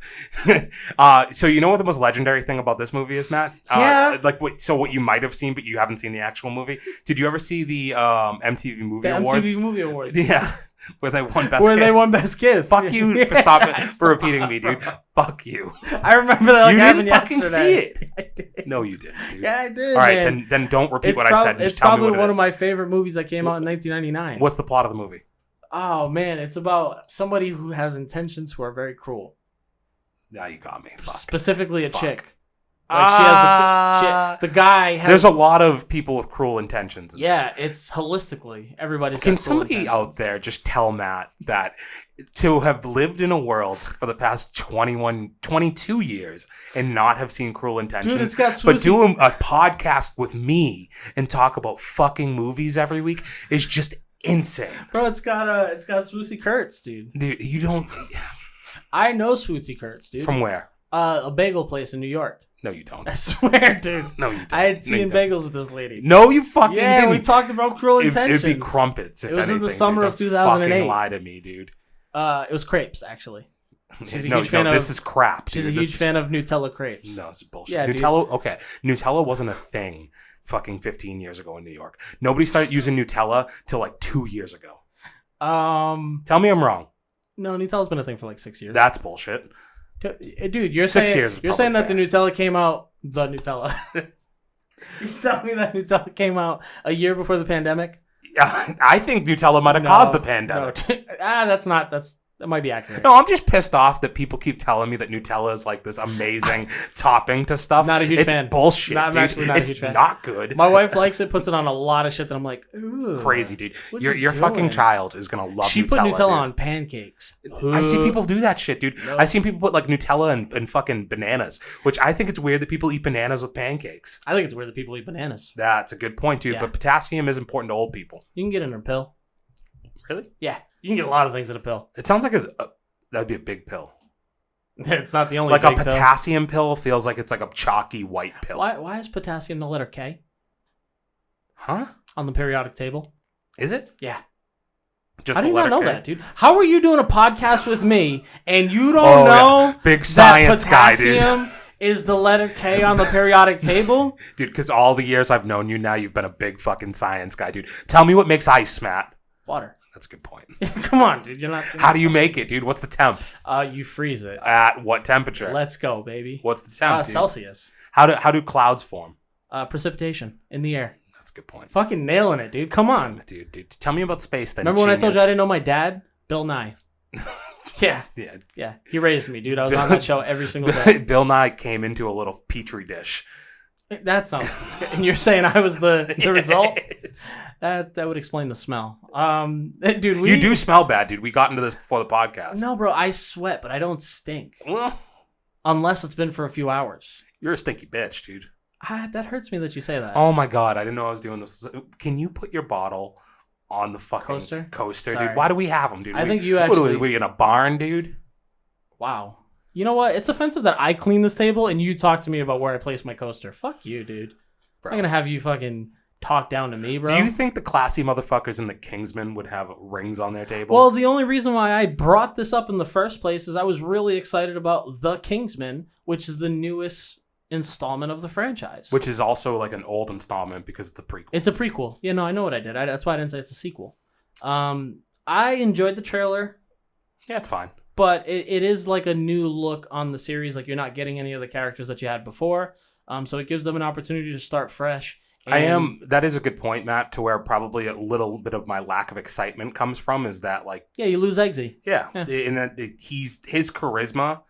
So you know what the most legendary thing about this movie is, Matt? Yeah. What you might have seen, but you haven't seen the actual movie. Did you ever see the MTV Movie The Awards? MTV Movie Awards. Yeah. Where they won Best Kiss. They won Best Kiss. Fuck you for repeating me, dude. Fuck you. I remember that. You happened didn't fucking yesterday. see it. I did. No, you didn't, dude. Yeah, I did. All right, man. then don't repeat what I said. Just It's tell me probably what it one is. of my favorite movies that came out in 1999. What's the plot of the movie? Oh man, it's about somebody who has intentions who are very cruel. Now you got me. Fuck. Specifically, a Fuck. chick. Like she has the guy has. There's a lot of people with cruel intentions. In Yeah, this. it's holistically everybody's. Can got cruel somebody intentions. out there just tell Matt that to have lived in a world for the past 22 years and not have seen Cruel Intentions, Dude, it's got but swoosy- do a podcast with me and talk about fucking movies every week is just insane. Bro, it's got Swoosie Kurtz, dude. Dude, you don't. I know Swoosie Kurtz, dude. From where? A bagel place in New York. No, you don't. I swear, dude. No, you don't. I had tea No, you and don't. bagels with this lady. No, you fucking Yeah, didn't. we talked about Cruel It'd Intentions. be crumpets. If It was in the anything, summer dude. of 2008. Don't fucking lie to me, dude. It was crepes, actually. She's a huge fan this is crap. She's dude. a huge fan of Nutella crepes. No, this is bullshit. Yeah, Nutella. Okay, Nutella wasn't a thing fucking 15 years ago in New York. Nobody started using Nutella till like 2 years ago. Tell me I'm wrong. No, Nutella's been a thing for like 6 years. That's bullshit. Dude, you're 6 saying years. You're saying that the Nutella came out. The Nutella. You tell me that Nutella came out a year before the pandemic? Yeah, I think Nutella might have caused the pandemic. No. That might be accurate. No, I'm just pissed off that people keep telling me that Nutella is like this amazing topping to stuff. Not a huge fan. It's bullshit, I'm dude. actually not a huge fan. It's not good. My wife likes it, puts it on a lot of shit that I'm like, ooh. Crazy, dude. What Your fucking child is going to love Nutella. She put Nutella dude. on pancakes. I see people do that shit, dude. Nope. I've seen people put like Nutella and fucking bananas, which I think it's weird that people eat bananas with pancakes. I think it's weird that people eat bananas. That's a good point, dude. Yeah. But potassium is important to old people. You can get it in a pill. Really? Yeah. You can get a lot of things in a pill. It sounds like that'd be a big pill. It's not the only like big a potassium pill feels like it's like a chalky white pill. Why is potassium the letter K? Huh? On the periodic table? Is it? Yeah. Just How do you letter not know K? that, dude? How are you doing a podcast with me and you don't know big science that guy, dude. potassium is the letter K on the periodic table? Dude, because all the years I've known you now, you've been a big fucking science guy, dude. Tell me what makes ice, Matt. Water. That's a good point. Come on, dude. You're not. How do you make it, dude? What's the temp? You freeze it. At what temperature? Let's go, baby. What's the temp, dude? Celsius. How do clouds form? Precipitation in the air. That's a good point. Fucking nailing it, dude. Come on. Dude. Tell me about space then. Remember when I told you I didn't know my dad? Bill Nye. Yeah. Yeah. He raised me, dude. I was on that show every single day. Bill Nye came into a little petri dish. That sounds disgusting. And you're saying I was the result? That would explain the smell. Dude, you do smell bad, dude. We got into this before the podcast. No, bro, I sweat, but I don't stink. Well, unless it's been for a few hours. You're a stinky bitch, dude. That hurts me that you say that. Oh my god, I didn't know I was doing this. Can you put your bottle on the fucking coaster, Sorry. dude? Why do we have them, dude? I think you actually... What are we in a barn, dude? Wow. You know what? It's offensive that I clean this table and you talk to me about where I place my coaster. Fuck you, dude. Bro. I'm gonna have you fucking talk down to me, bro. Do you think the classy motherfuckers in the Kingsman would have rings on their table? Well, the only reason why I brought this up in the first place is I was really excited about The Kingsman, which is the newest installment of the franchise. Which is also like an old installment because it's a prequel. It's a prequel. Yeah, no, I know what I did. That's why I didn't say it's a sequel. I enjoyed the trailer. Yeah, it's fine. But it is like a new look on the series. Like, you're not getting any of the characters that you had before. So it gives them an opportunity to start fresh. That is a good point, Matt, to where probably a little bit of my lack of excitement comes from is that, like... Yeah, you lose Eggsy. Yeah. And that his charisma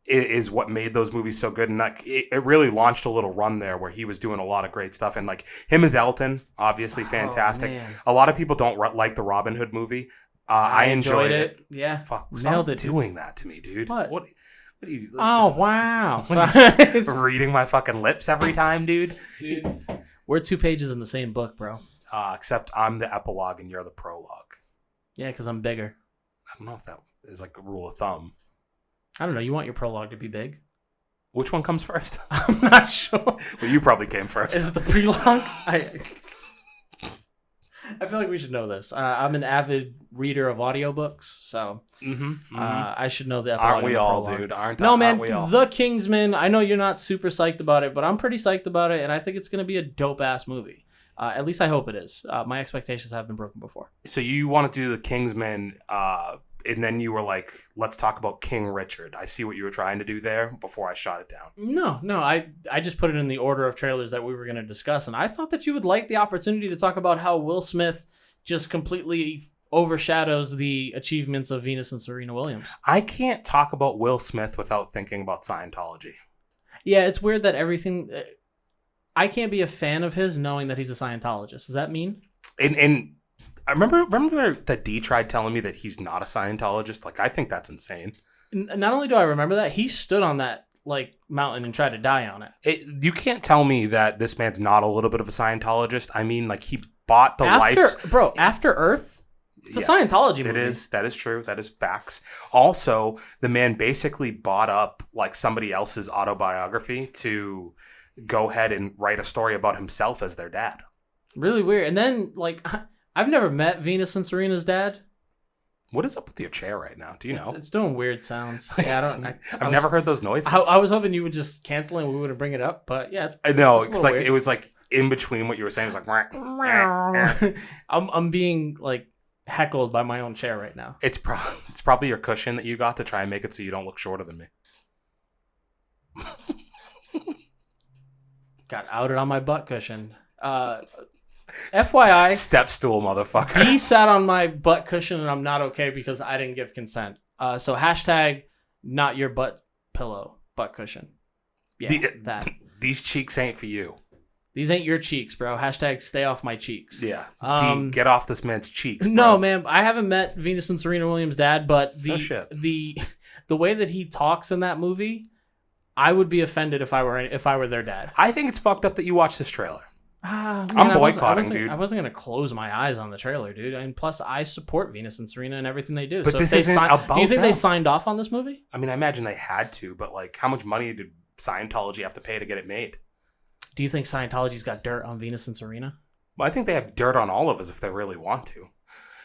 is what made those movies so good. And like, it really launched a little run there where he was doing a lot of great stuff. And like, him as Elton, obviously fantastic. Man. A lot of people don't like the Robin Hood movie. I enjoyed it. Yeah. Fuck, Nailed it. Doing that to me, dude. What are you... Oh, wow. Reading my fucking lips every time, dude. Dude, we're 2 pages in the same book, bro. Except I'm the epilogue and you're the prologue. Yeah, because I'm bigger. I don't know if that is like a rule of thumb. I don't know. You want your prologue to be big? Which one comes first? I'm not sure. Well, you probably came first. Is it the prelogue? I feel like we should know this. I'm an avid reader of audiobooks, so I should know the epilogue. Aren't we all, dude? No, man. We all? The Kingsman, I know you're not super psyched about it, but I'm pretty psyched about it, and I think it's going to be a dope-ass movie. At least I hope it is. My expectations have been broken before. So you want to do the Kingsman, and then you were like, let's talk about King Richard. I see what you were trying to do there before I shot it down. No. I just put it in the order of trailers that we were going to discuss, and I thought that you would like the opportunity to talk about how Will Smith just completely overshadows the achievements of Venus and Serena Williams. I can't talk about Will Smith without thinking about Scientology. Yeah, it's weird that everything... I can't be a fan of his knowing that he's a Scientologist. Does that mean? And I remember that D tried telling me that he's not a Scientologist. Like, I think that's insane. Not only do I remember that, he stood on that like mountain and tried to die on it. You can't tell me that this man's not a little bit of a Scientologist. I mean, like, he bought the After Earth. It's a Scientology movie. It is. That is true. That is facts. Also, the man basically bought up like somebody else's autobiography to go ahead and write a story about himself as their dad. Really weird. And then, like, I've never met Venus and Serena's dad. What is up with your chair right now? Do you know? It's doing weird sounds. Yeah, I don't. I've never heard those noises. I was hoping you would just cancel it and we wouldn't bring it up, but yeah, I know. it's It's like it was like in between what you were saying. It was like. I'm being like heckled by my own chair right now. It's probably your cushion that you got to try and make it so you don't look shorter than me. Got outed on my butt cushion. FYI, step stool, motherfucker. D sat on my butt cushion and I'm not okay because I didn't give consent. So hashtag not your butt pillow, butt cushion. Yeah, that. These cheeks ain't for you. These ain't your cheeks, bro. Hashtag stay off my cheeks. Yeah. D, get off this man's cheeks, bro. No, man. I haven't met Venus and Serena Williams' dad, but the way that he talks in that movie, I would be offended if I were their dad. I think it's fucked up that you watched this trailer. Man, I'm boycotting, dude. I wasn't gonna close my eyes on the trailer, dude. And plus, I support Venus and Serena and everything they do. But so this isn't about Do you think them. they signed off on this movie? I mean, I imagine they had to, but like, how much money did Scientology have to pay to get it made? Do you think Scientology's got dirt on Venus and Serena? Well, I think they have dirt on all of us if they really want to.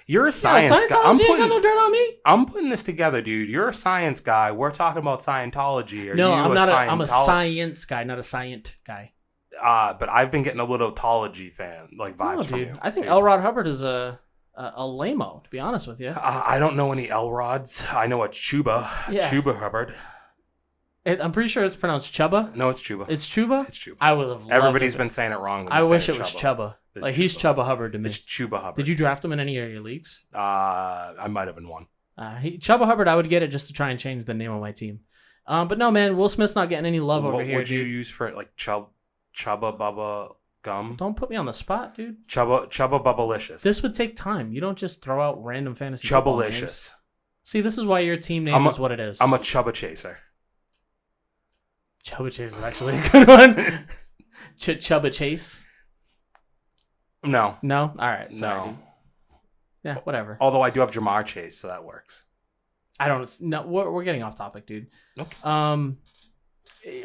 You're a science guy. Scientology ain't got no dirt on me. I'm putting this together, dude. You're a science guy. We're talking about Scientology. I'm a science guy, not a scient guy. But I've been getting a little Tology fan vibes from you. I think L. Rod Hubbard is a lame-o, to be honest with you. I don't know any L. Rods. I know a Chuba. Yeah. Chuba Hubbard. I'm pretty sure it's pronounced Chubba. No, it's Chuba. It's Chuba? It's Chuba. I would have loved Everybody's been saying it wrong. I wish it was Chubba. He's Chubba Hubbard to me. It's Chuba Hubbard. Did you draft him in any of your leagues? I might have in one. Chubba Hubbard, I would get it just to try and change the name of my team. But no, man, Will Smith's not getting any love over here. What would you use for it? Like Chubba Bubba Gum? Don't put me on the spot, dude. Chubba Bubbalicious. This would take time. You don't just throw out random fantasy football names. See, this is why your team name is what it is. I'm a Chubba Chaser. Chubba Chase is actually a good one. Chubba Chase? No. No? All right. Sorry. No. Yeah, whatever. Although I do have Jamar Chase, so that works. I don't... No, we're getting off topic, dude. Okay.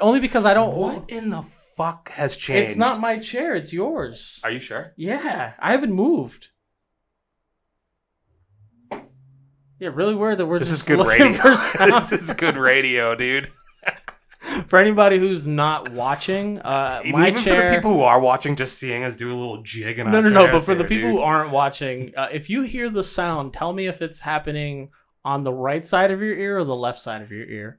Only because I don't... What in the fuck has changed? It's not my chair. It's yours. Are you sure? Yeah. I haven't moved. Yeah, really weird that we're this just is good looking radio. For sound. This is good radio, dude. For anybody who's not watching, my chair... for the people who are watching, just seeing us do a little jig in our No, but for the people dude. who aren't watching, if you hear the sound, tell me if it's happening on the right side of your ear or the left side of your ear.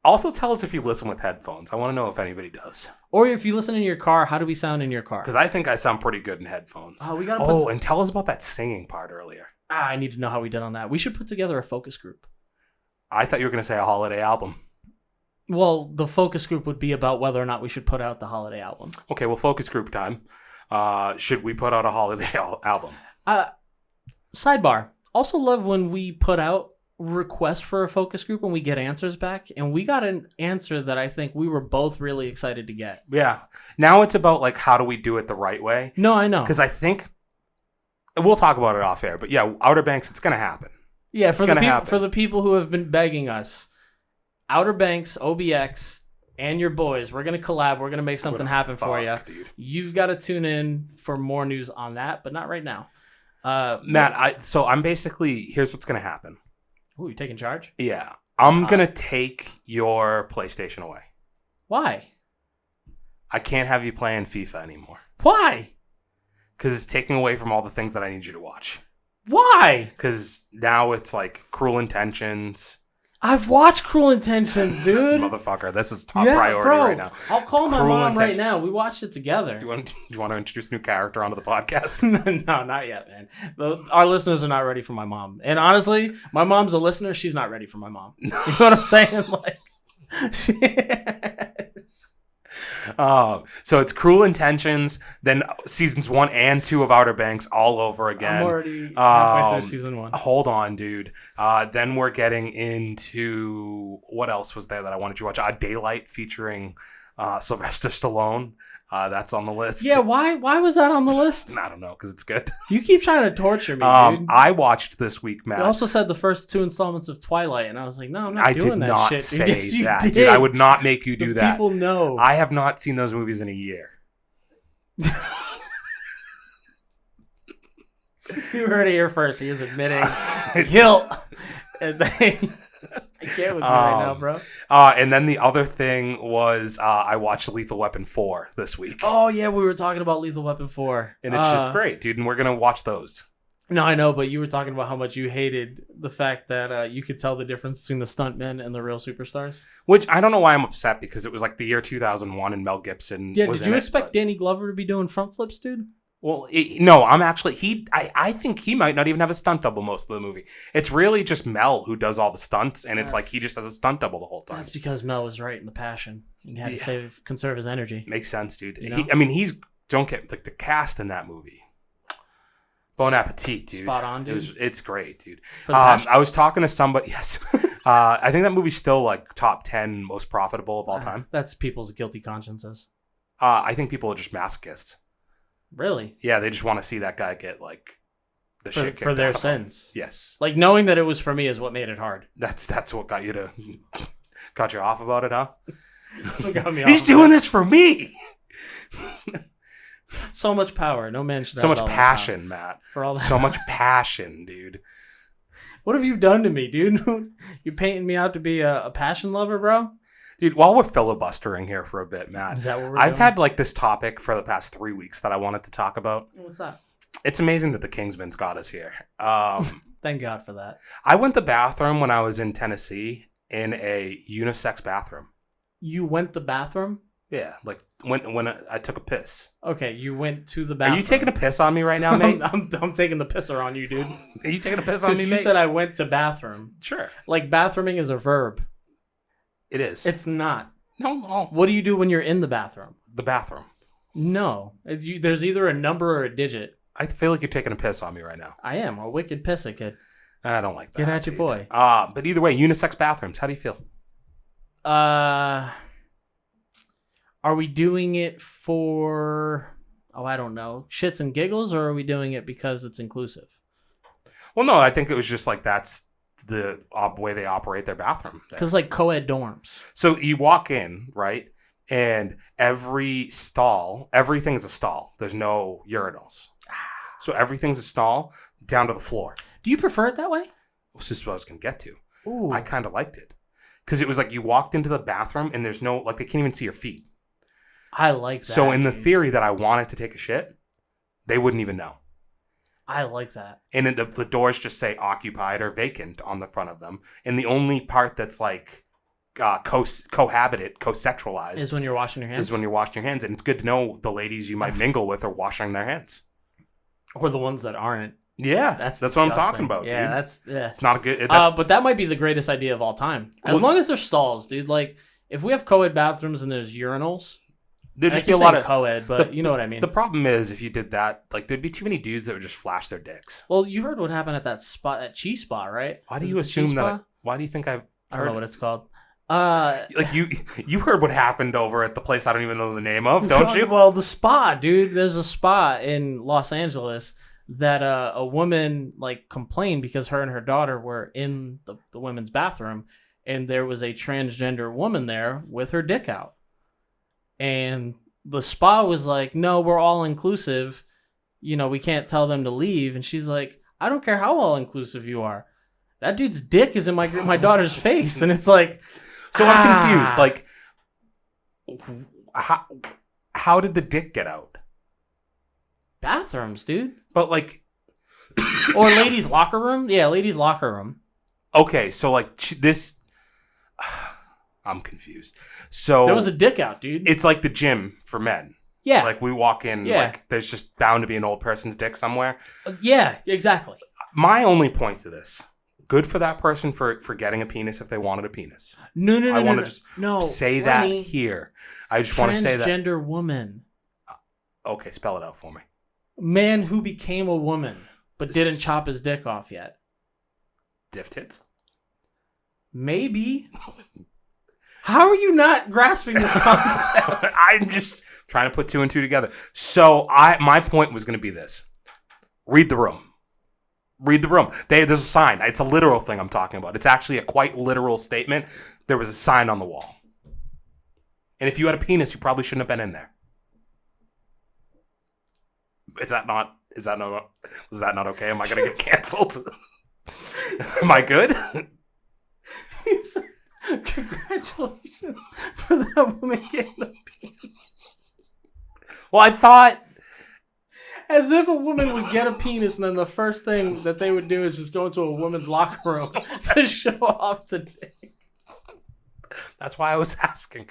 Also, tell us if you listen with headphones. I want to know if anybody does. Or if you listen in your car, how do we sound in your car? Because I think I sound pretty good in headphones. And tell us about that singing part earlier. I need to know how we did on that. We should put together a focus group. I thought you were going to say a holiday album. Well, the focus group would be about whether or not we should put out the holiday album. Okay, well, focus group time. Should we put out a holiday album? Sidebar. Also love when we put out requests for a focus group and we get answers back. And we got an answer that I think we were both really excited to get. Yeah. Now it's about, how do we do it the right way? No, I know. Because I think... We'll talk about it off air. But yeah, Outer Banks, it's going to happen. Yeah, for the people who have been begging us. Outer Banks, OBX, and your boys, we're going to collab. We're going to make something happen for you. Dude. You've got to tune in for more news on that, but not right now. Matt, so I'm basically, here's what's going to happen. Ooh, you taking charge? Yeah. I'm going to take your PlayStation away. Why? I can't have you playing FIFA anymore. Why? Because it's taking away from all the things that I need you to watch. Why? Because now it's Cruel Intentions. I've watched Cruel Intentions, dude. Motherfucker, this is top priority right now. I'll call my mom right now. We watched it together. Do you want to introduce a new character onto the podcast? No, not yet, man. Our listeners are not ready for my mom. And honestly, my mom's a listener. She's not ready for my mom. You know what I'm saying? So it's Cruel Intentions, then seasons 1 and 2 of Outer Banks all over again. I'm already halfway through season 1. Hold on, dude. Then we're getting into what else was there that I wanted you to watch? Daylight featuring Sylvester Stallone. That's on the list. Yeah, why was that on the list? I don't know, because it's good. You keep trying to torture me, dude. I watched this week, Matt. You also said the first 2 installments of Twilight, and I was like, no, I'm not doing that shit. I did not say that, dude. I would not make you do that. People know. I have not seen those movies in a year. You heard it here first. He is admitting Hill. And I can't with you right now, bro. And then the other thing was I watched Lethal Weapon 4 this week. Oh, yeah, we were talking about Lethal Weapon 4. And it's just great, dude. And we're going to watch those. No, I know, but you were talking about how much you hated the fact that you could tell the difference between the stuntmen and the real superstars. Which I don't know why I'm upset, because it was like the year 2001 and Mel Gibson was did in you it, expect but- Danny Glover to be doing front flips, dude? Well, no, I'm actually, I think he might not even have a stunt double most of the movie. It's really just Mel who does all the stunts, and it's like he just has a stunt double the whole time. That's because Mel was right in the passion. He had to conserve his energy. Makes sense, dude. You know? Don't get, like, the cast in that movie. Bon appetit, dude. Spot on, dude. It's great, dude. For the passion? I was talking to somebody, yes. I think that movie's still, like, top 10 most profitable of all time. That's people's guilty consciences. I think people are just masochists. Really? Yeah, they just want to see that guy get, like, the shit kicked for their out of him. sins. Yes. Like, knowing that it was for me is what made it hard. That's what got you off about it, huh? That's what got me He's off doing this for me. So much power. No man should So have much all that passion, power. Matt. For all that. So much passion, dude. What have you done to me, dude? You painting me out to be a passion lover, bro? Dude, while we're filibustering here for a bit, Matt, Is that what we're I've doing? had like this topic for the past 3 weeks that I wanted to talk about. What's that? It's amazing that the Kingsman's got us here. Thank God for that. I went to the bathroom when I was in Tennessee in a unisex bathroom. You went the bathroom? Yeah, like when I took a piss. Okay, you went to the Are bathroom. you taking a piss on me right now, mate? I'm taking the pisser on you, dude. Are you taking a piss on Because me, you mate? said I went to bathroom. Sure. Like, bathrooming is a verb. It is. It's not. No. What do you do when you're in the bathroom? The bathroom. No. There's either a number or a digit. I feel like you're taking a piss on me right now. I am a wicked pisser kid. I don't like that. Get at your dude. boy. But either way, unisex bathrooms. How do you feel? Are we doing it for, I don't know, shits and giggles, or are we doing it because it's inclusive? Well, no, I think it was just like that's the way they operate their bathroom. Because, like, co-ed dorms. So you walk in, right? And everything's a stall. There's no urinals. So everything's a stall down to the floor. Do you prefer it that way? This is what I was going to get to. Ooh. I kind of liked it. Because it was like you walked into the bathroom and there's no, like, they can't even see your feet. I like that. So in the dude. theory that I wanted to take a shit, they wouldn't even know. I like that. And then the doors just say occupied or vacant on the front of them. And the only part that's like co-sexualized Is when you're washing your hands? is when you're washing your hands. And it's good to know the ladies you might mingle with are washing their hands. Or the ones that aren't. Yeah, that's what I'm talking about, yeah, dude. Yeah. It's not a good... But that might be the greatest idea of all time. As Well- long as there's stalls, dude. Like, if we have co-ed bathrooms and there's urinals, there'd I just keep be a lot saying of... co-ed, but you know what I mean. The problem is, if you did that, like, there'd be too many dudes that would just flash their dicks. Well, you heard what happened at that spot, at Chi Spa, right? Why do Is you it the Chi assume that... Spa? Why do you think I've I don't know what heard... it's called. Like, you heard what happened over at the place I don't even know the name of, don't you? Well, the spa, dude. There's a spa in Los Angeles that a woman, like, complained because her and her daughter were in the women's bathroom, and there was a transgender woman there with her dick out. And the spa was like, no, we're all inclusive. You know, we can't tell them to leave. And she's like, I don't care how all inclusive you are. That dude's dick is in my daughter's face. And it's like... So I'm confused. Like, how did the dick get out? Bathrooms, dude. But, like... Or ladies' locker room? Yeah, ladies' locker room. Okay, so, like, this... I'm confused. So... There was a dick out, dude. It's like the gym for men. Yeah. Like, we walk in, Yeah. like, there's just bound to be an old person's dick somewhere. Yeah, exactly. My only point to this... Good for that person for getting a penis if they wanted a penis. No. I want to just no, say Lenny, that here. I just want to say that. Transgender woman. Okay, spell it out for me. Man who became a woman but didn't chop his dick off yet. Diff tits? Maybe. How are you not grasping this concept? I'm just trying to put two and two together. So my point was going to be this. Read the room. Read the room. There's a sign. It's a literal thing I'm talking about. It's actually a quite literal statement. There was a sign on the wall. And if you had a penis, you probably shouldn't have been in there. Was that not okay? Am I going to get canceled? Am I good? You said, congratulations for that woman getting a penis. Well, I thought... As if a woman would get a penis and then the first thing that they would do is just go into a woman's locker room to show off the dick. That's why I was asking.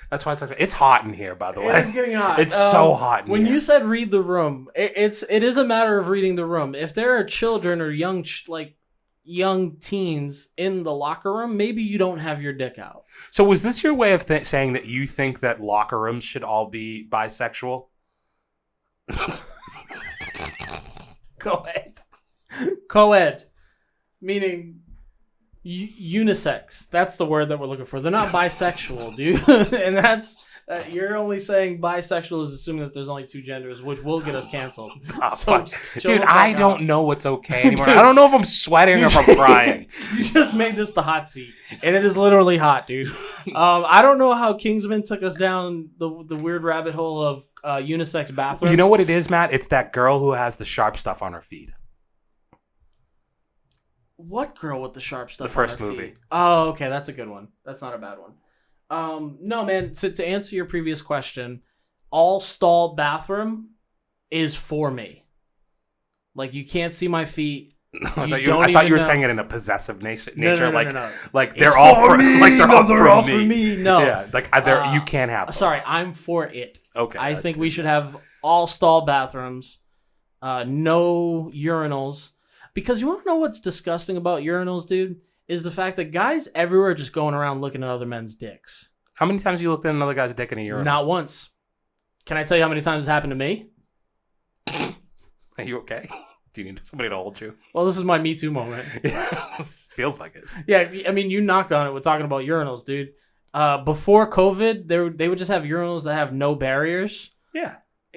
That's why it's hot in here, by the way. It is getting hot. It's so hot in when here. you said read the room, it is a matter of reading the room. If there are children or young teens in the locker room, maybe you don't have your dick out. So was this your way of saying that you think that locker rooms should all be bisexual? Co-ed. Meaning unisex. That's the word that we're looking for. They're not bisexual, dude. And that's... you're only saying bisexual is assuming that there's only two genders, which will get us canceled. Oh, So, dude, I don't know what's okay anymore. I don't know if I'm sweating or if I'm crying. You just made this the hot seat, and it is literally hot, dude. I don't know how Kingsman took us down the weird rabbit hole of unisex bathrooms. You know what it is, Matt? It's that girl who has the sharp stuff on her feet. What girl with the sharp stuff? The first on her movie. Feet? Oh, okay, that's a good one. That's not a bad one. No, man. To answer your previous question, all stall bathroom is for me. Like, you can't see my feet. I thought you were saying it in a possessive nature. No. Like It's they're all for me. like they're No, all for me. No. Yeah, like you can't have them. Sorry, I'm for it. Okay. I think we should have all stall bathrooms, no urinals. Because you want to know what's disgusting about urinals, dude? Is the fact that guys everywhere are just going around looking at other men's dicks. How many times have you looked at another guy's dick in a urinal? Not once. Can I tell you how many times it's happened to me? Are you okay? Do you need somebody to hold you? Well, this is my Me Too moment. Yeah, feels like it. Yeah, I mean, you knocked on it with talking about urinals, dude. Before COVID, they would just have urinals that have no barriers. Yeah.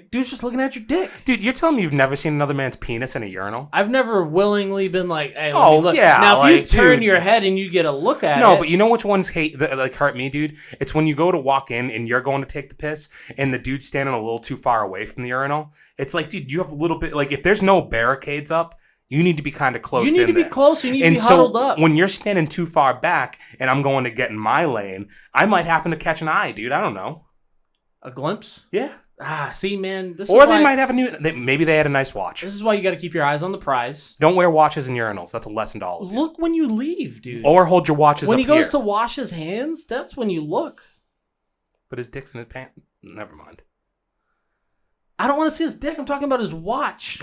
Dude's just looking at your dick. Dude, you're telling me you've never seen another man's penis in a urinal? I've never willingly been like, hey, let me look. Yeah. Now, if you turn dude, your head and you get a look at it. No, but you know which ones hurt me, dude? It's when you go to walk in and you're going to take the piss and the dude's standing a little too far away from the urinal. It's like, dude, you have a little bit, like, if there's no barricades up, you need to be kind of close in. You need to be close. You need to be huddled up. When you're standing too far back and I'm going to get in my lane, I might happen to catch an eye, dude. I don't know. A glimpse? Yeah. See, man. They might have maybe they had a nice watch. This is why you got to keep your eyes on the prize. Don't wear watches in urinals. That's a lesson to all of you. Look when you leave, dude. Or hold your watches when up he goes here. to wash his hands, that's when you look. But his dick's in his pants. Never mind. I don't want to see his dick. I'm talking about his watch.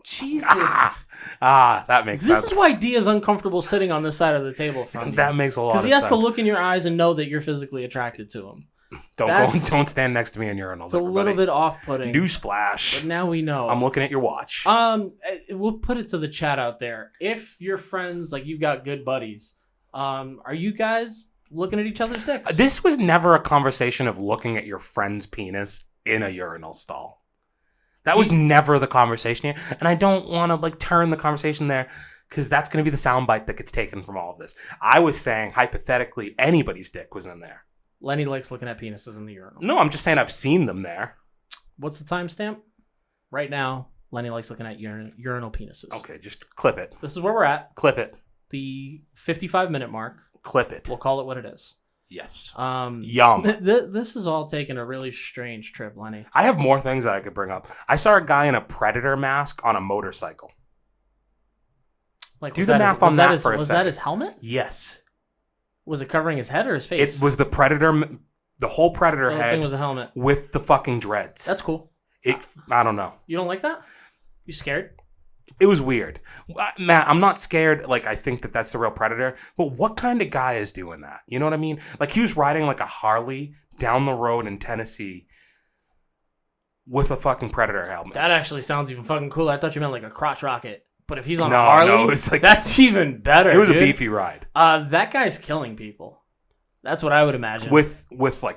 Jesus. That makes sense. This is why D is uncomfortable sitting on this side of the table from you. That makes a lot of sense. Because he has to look in your eyes and know that you're physically attracted to him. Don't stand next to me in urinals. It's a little bit off-putting. Newsflash. But now we know. I'm looking at your watch. We'll put it to the chat out there. If you're friends, like you've got good buddies, are you guys looking at each other's dicks? This was never a conversation of looking at your friend's penis in a urinal stall. That was never the conversation here, and I don't want to turn the conversation there because that's going to be the soundbite that gets taken from all of this. I was saying hypothetically anybody's dick was in there. Lenny likes looking at penises in the urinal. No, I'm just saying I've seen them there. What's the timestamp? Right now, Lenny likes looking at urinal penises. Okay, just clip it. This is where we're at. Clip it. The 55-minute mark. Clip it. We'll call it what it is. Yes. Yum. This is all taking a really strange trip, Lenny. I have more things that I could bring up. I saw a guy in a Predator mask on a motorcycle. Do the math on that for a second. Was that his helmet? Yes. Was it covering his head or his face? It was the Predator, the whole Predator head. Thing was a helmet with the fucking dreads. That's cool. I don't know. You don't like that? You scared? It was weird. Matt, I'm not scared. I think that that's the real Predator. But what kind of guy is doing that? You know what I mean? He was riding a Harley down the road in Tennessee with a fucking Predator helmet. That actually sounds even fucking cooler. I thought you meant a crotch rocket. But if he's on a Harley, that's even better. It was a beefy ride. That guy's killing people. That's what I would imagine. With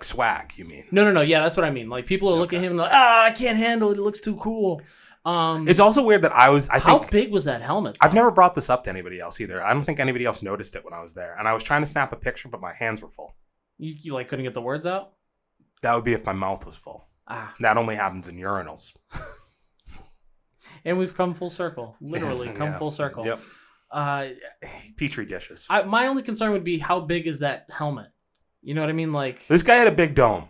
swag, you mean? No. Yeah, that's what I mean. People are looking at him and I can't handle it. It looks too cool. It's also weird that how big was that helmet? I've never brought this up to anybody else either. I don't think anybody else noticed it when I was there. And I was trying to snap a picture, but my hands were full. You couldn't get the words out? That would be if my mouth was full. That only happens in urinals. And we've come full circle. Literally come full circle. Yep. Petri dishes. My only concern would be how big is that helmet? You know what I mean? Like, This guy had a big dome.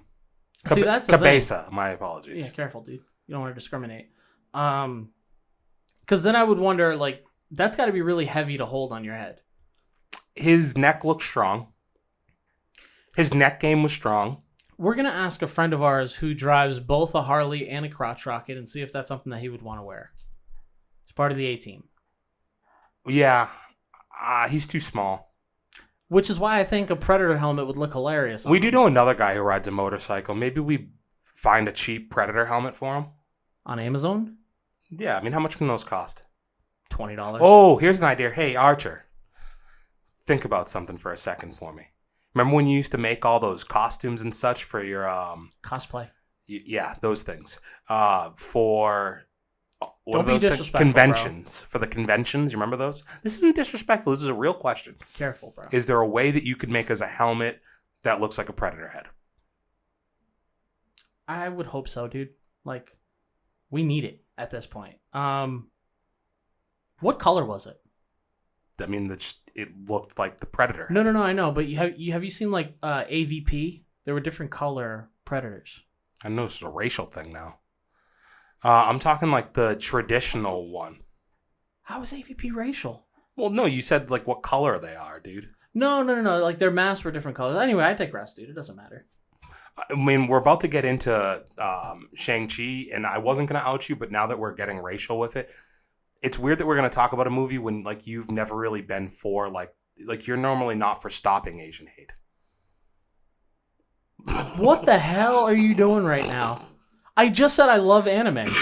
see, that's the thing. Cabeza. My apologies. Yeah, careful, dude. You don't want to discriminate. Because then I would wonder, like, that's got to be really heavy to hold on your head. His neck looked strong. His neck game was strong. We're going to ask a friend of ours who drives both a Harley and a crotch rocket and see if that's something that he would want to wear. He's part of the A-team. Yeah. He's too small. Which is why I think a Predator helmet would look hilarious on We him. do know another guy who rides a motorcycle. Maybe we find a cheap Predator helmet for him. On Amazon? Yeah, I mean, how much can those cost? $20. Oh, here's an idea. Hey, Archer, think about something for a second for me. Remember when you used to make all those costumes and such for your Cosplay. yeah, those things for what Don't are be those things? disrespectful, Conventions. For the conventions, you remember those? This isn't disrespectful. This is a real question. Careful, bro. Is there a way that you could make as a helmet that looks like a Predator head? I would hope so, dude. Like, we need it at this point. What color was it? I mean, it looked like the Predator. No, I know, but have you seen like AVP? There were different color Predators. I know it's a racial thing now. I'm talking like the traditional one. How is AVP racial? Well, no, you said like what color they are, dude. No. Like their masks were different colors. Anyway, I digress, dude. It doesn't matter. I mean, we're about to get into Shang Chi, and I wasn't going to out you, but now that we're getting racial with it, it's weird that we're going to talk about a movie when like you've never really been for like you're normally not for stopping Asian hate. What the hell are you doing right now? I just said I love anime.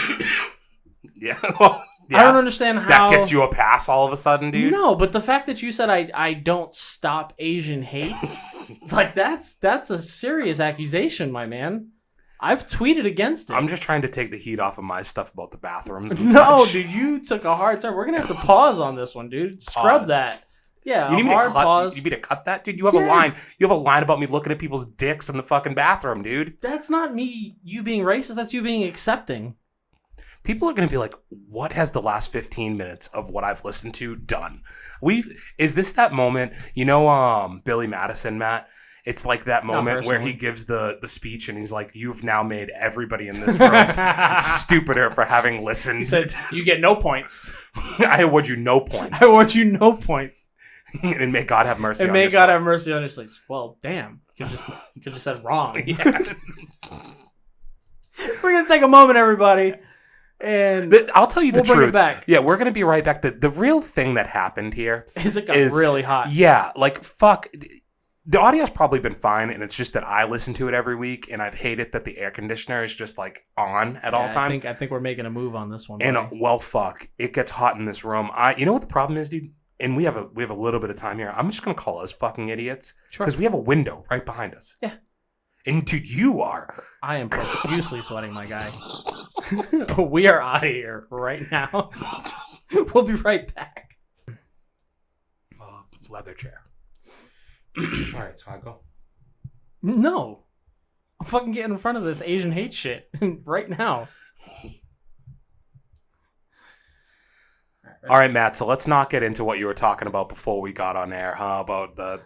Yeah, well, yeah. I don't understand how That gets you a pass all of a sudden, dude. No, but the fact that you said I don't stop Asian hate, like that's a serious accusation, my man. I've tweeted against it. I'm just trying to take the heat off of my stuff about the bathrooms. And No, such. dude, you took a hard turn. We're gonna have to pause on this one, dude. Scrub Pause. that. Yeah, You need a me to hard cut? pause. You need me to cut that, dude? You have a Yeah. line. You have a line about me looking at people's dicks in the fucking bathroom, dude. That's not me. You being racist. That's you being accepting. People are gonna be like, "What has the last 15 minutes of what I've listened to done?" Is this that moment? You know, Billy Madison, Matt. It's like that moment where he gives the speech and he's like, "You've now made everybody in this room stupider for having listened." He said, "You get no points. I award you no points. I award you no points." And may God have mercy. And on may your God soul. have mercy on your sleeves. Well, damn. You could just said wrong. Yeah. We're gonna take a moment, everybody, and I'll tell you the we'll truth. bring it back. Yeah, we're gonna be right back. The real thing that happened here It got really hot. Yeah, like fuck. The audio's probably been fine, and it's just that I listen to it every week, and I've hated that the air conditioner is just like on at all times. I think we're making a move on this one. And buddy. well, fuck, it gets hot in this room. You know what the problem is, dude? And we have a little bit of time here. I'm just gonna call us fucking idiots Sure. because we have a window right behind us. Yeah. And dude, you are. I am profusely sweating, my guy. We are out of here right now. We'll be right back. Leather chair. All right, so I go. No. I'm fucking getting in front of this Asian hate shit right now. All right, Matt. So let's not get into what you were talking about before we got on air, huh? About the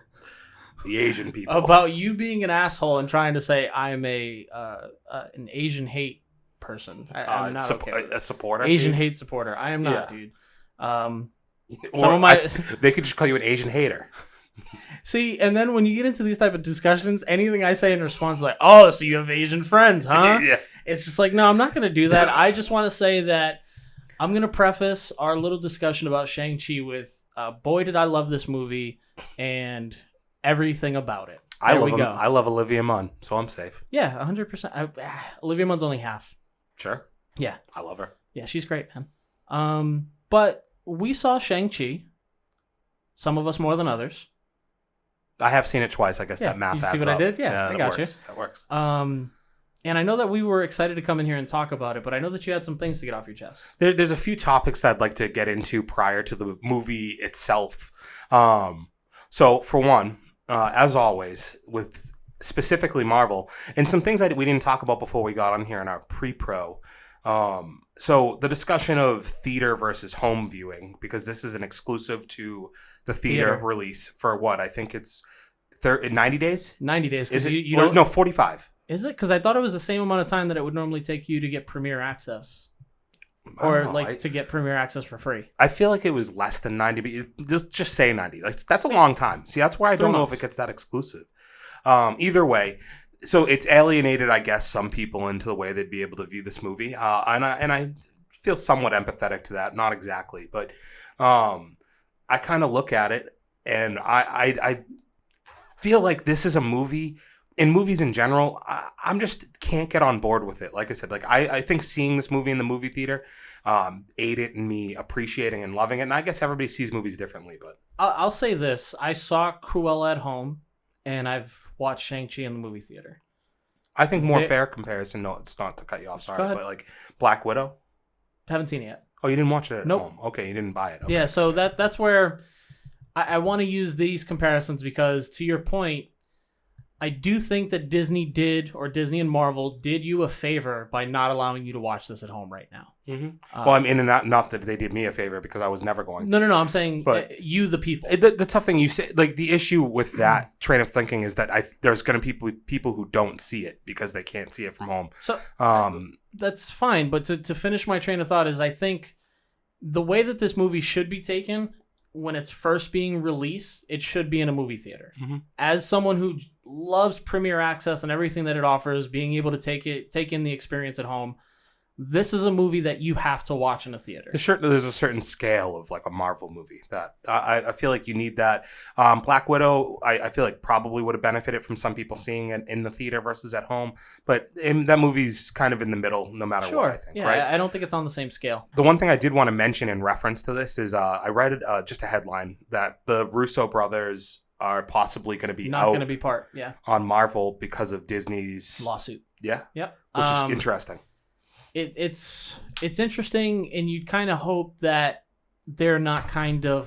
Asian people. About you being an asshole and trying to say I'm an Asian hate person. I'm not okay with it. A supporter. Asian dude? hate supporter. I am not, Yeah. dude. Or Some of my they could just call you an Asian hater. see, and then when you get into these type of discussions, anything I say in response is like, "Oh, so you have Asian friends, huh?" Yeah. It's just like, no, I'm not going to do that. I just want to say that I'm going to preface our little discussion about Shang-Chi with, boy, did I love this movie and everything about it. I There love we him. go. I love Olivia Munn, so I'm safe. Yeah, 100%. Olivia Munn's only half. Sure. Yeah. I love her. Yeah, she's great, man. But we saw Shang-Chi. Some of us more than others. I have seen it twice. I guess Yeah, that math you see adds what I up. did? Yeah, I that got you. works. That works. And I know that we were excited to come in here and talk about it, but I know that you had some things to get off your chest. There's a few topics I'd like to get into prior to the movie itself. So, for one, as always, with specifically Marvel, and some things we didn't talk about before we got on here in our pre-pro So the discussion of theater versus home viewing, because this is an exclusive to the theater release for what? I think it's 90 days? 90 days. Is it? You don't, no, 45. Is it? Because I thought it was the same amount of time that it would normally take you to get Premiere Access. Or to get Premiere Access for free. I feel like it was less than 90, but just say 90. Like, that's a long time. See, that's why I don't know if it gets that exclusive. Either way, so it's alienated, I guess, some people into the way they'd be able to view this movie. And I feel somewhat empathetic to that. Not exactly, but I kind of look at it and I feel like this is a movie. In movies in general, I'm just can't get on board with it. Like I said, like I think seeing this movie in the movie theater aided in me appreciating and loving it. And I guess everybody sees movies differently, but I'll say this: I saw Cruella at home, and I've watched Shang-Chi in the movie theater. I think fair comparison. No, it's not to cut you off. Sorry, but like Black Widow. Haven't seen it yet. Oh, you didn't watch it at home? Okay, you didn't buy it. Okay. Yeah, so that's where I want to use these comparisons because, to your point, I do think that Disney and Marvel did you a favor by not allowing you to watch this at home right now. Mm-hmm. Well, I mean, not that they did me a favor because I was never going to. No. I'm saying but you, the people. The tough thing you say, like the issue with that train of thinking is that there's going to be people who don't see it because they can't see it from home. So that's fine. But to finish my train of thought is I think the way that this movie should be taken when it's first being released, it should be in a movie theater. Mm-hmm. As someone who loves Premiere Access and everything that it offers, being able to take in the experience at home, this is a movie that you have to watch in a theater. There's a certain scale of like a Marvel movie that I feel like you need that. Black Widow, I feel like probably would have benefited from some people seeing it in the theater versus at home. But that movie's kind of in the middle no matter what, I think. Yeah, right? I don't think it's on the same scale. The one thing I did want to mention in reference to this is I read just a headline that the Russo brothers are possibly going to be not going to be on Marvel because of Disney's lawsuit. Yeah. Yep. Which is interesting. It's interesting, and you kind of hope that they're not kind of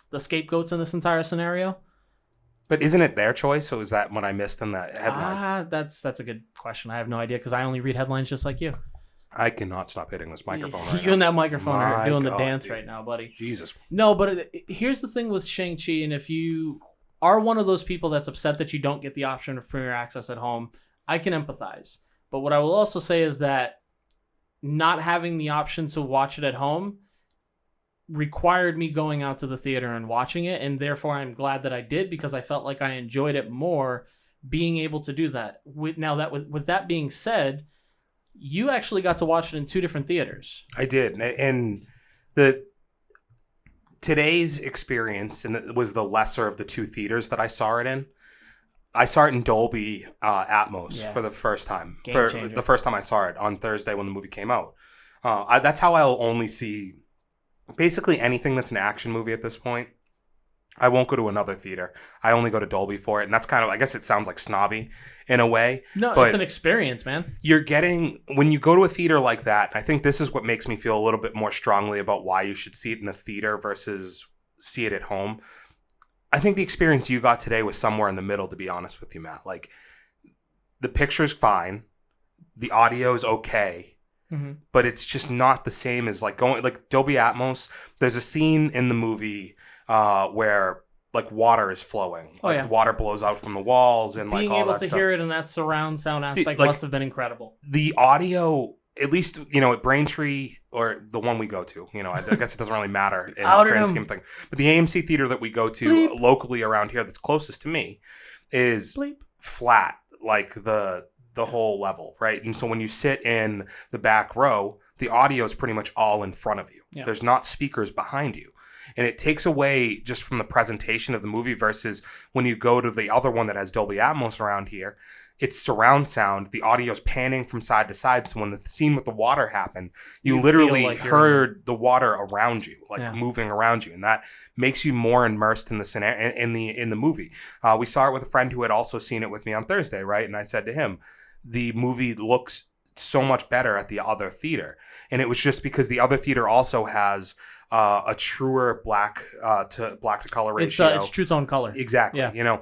the scapegoats in this entire scenario. But isn't it their choice? So is that what I missed in that headline? That's a good question. I have no idea because I only read headlines just like you. I cannot stop hitting this microphone right you now. And that microphone are doing the dance right now, buddy. Jesus. No, but here's the thing with Shang-Chi, and if you are one of those people that's upset that you don't get the option of Premiere Access at home, I can empathize. But what I will also say is that not having the option to watch it at home required me going out to the theater and watching it, and therefore I'm glad that I did because I felt like I enjoyed it more being able to do that. With that being said, you actually got to watch it in two different theaters. I did, and today's experience was the lesser of the two theaters that I saw it in. I saw it in Dolby Atmos for the first time. The first time I saw it on Thursday when the movie came out. That's how I'll only see basically anything that's an action movie at this point. I won't go to another theater. I only go to Dolby for it. And that's kind of, I guess it sounds like snobby in a way. No, it's an experience, man. You're getting, when you go to a theater like that, I think this is what makes me feel a little bit more strongly about why you should see it in a theater versus see it at home. I think the experience you got today was somewhere in the middle, to be honest with you, Matt. Like, the picture's fine. The audio's okay. Mm-hmm. But it's just not the same as like going, like Dolby Atmos. There's a scene in the movie where like water is flowing. The water blows out from the walls and being like all able that to stuff. Hear it in that surround sound aspect must have been incredible. The audio, at least, at Braintree or the one we go to, I guess it doesn't really matter in the grand scheme of things. But the AMC theater that we go to locally around here that's closest to me is flat, like the whole level, right? And so when you sit in the back row, the audio is pretty much all in front of you. Yeah. There's not speakers behind you. And it takes away just from the presentation of the movie versus when you go to the other one that has Dolby Atmos around here, it's surround sound. The audio's panning from side to side. So when the scene with the water happened, you literally like heard the water around you, moving around you. And that makes you more immersed in the scenario, in the movie. We saw it with a friend who had also seen it with me on Thursday, right? And I said to him, the movie looks so much better at the other theater. And it was just because the other theater also has a truer black to color ratio. It's true tone color. Exactly. Yeah. You know,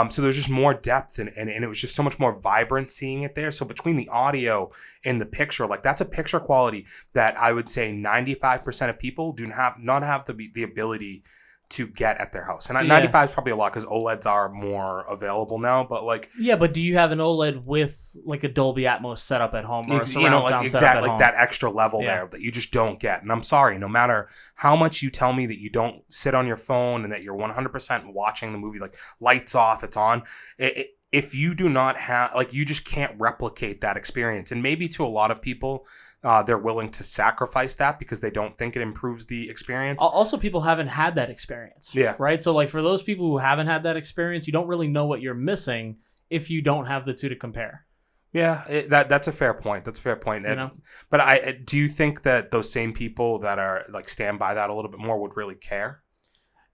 so there's just more depth and it was just so much more vibrant seeing it there. So between the audio and the picture, like that's a picture quality that I would say 95% of people do not have the ability to get at their house. And 95 is probably a lot because OLEDs are more available now, but like... Yeah, but do you have an OLED with like a Dolby Atmos setup at home or a surround sound setup at home? Like that extra level there that you just don't get. And I'm sorry, no matter how much you tell me that you don't sit on your phone and that you're 100% watching the movie, like lights off, it's on, if you do not have, like you just can't replicate that experience. And maybe to a lot of people, they're willing to sacrifice that because they don't think it improves the experience. Also, people haven't had that experience. Yeah. Right? So, like, for those people who haven't had that experience, you don't really know what you're missing if you don't have the two to compare. Yeah, that's a fair point. That's a fair point. You know? But do you think that those same people that are, like, stand by that a little bit more would really care?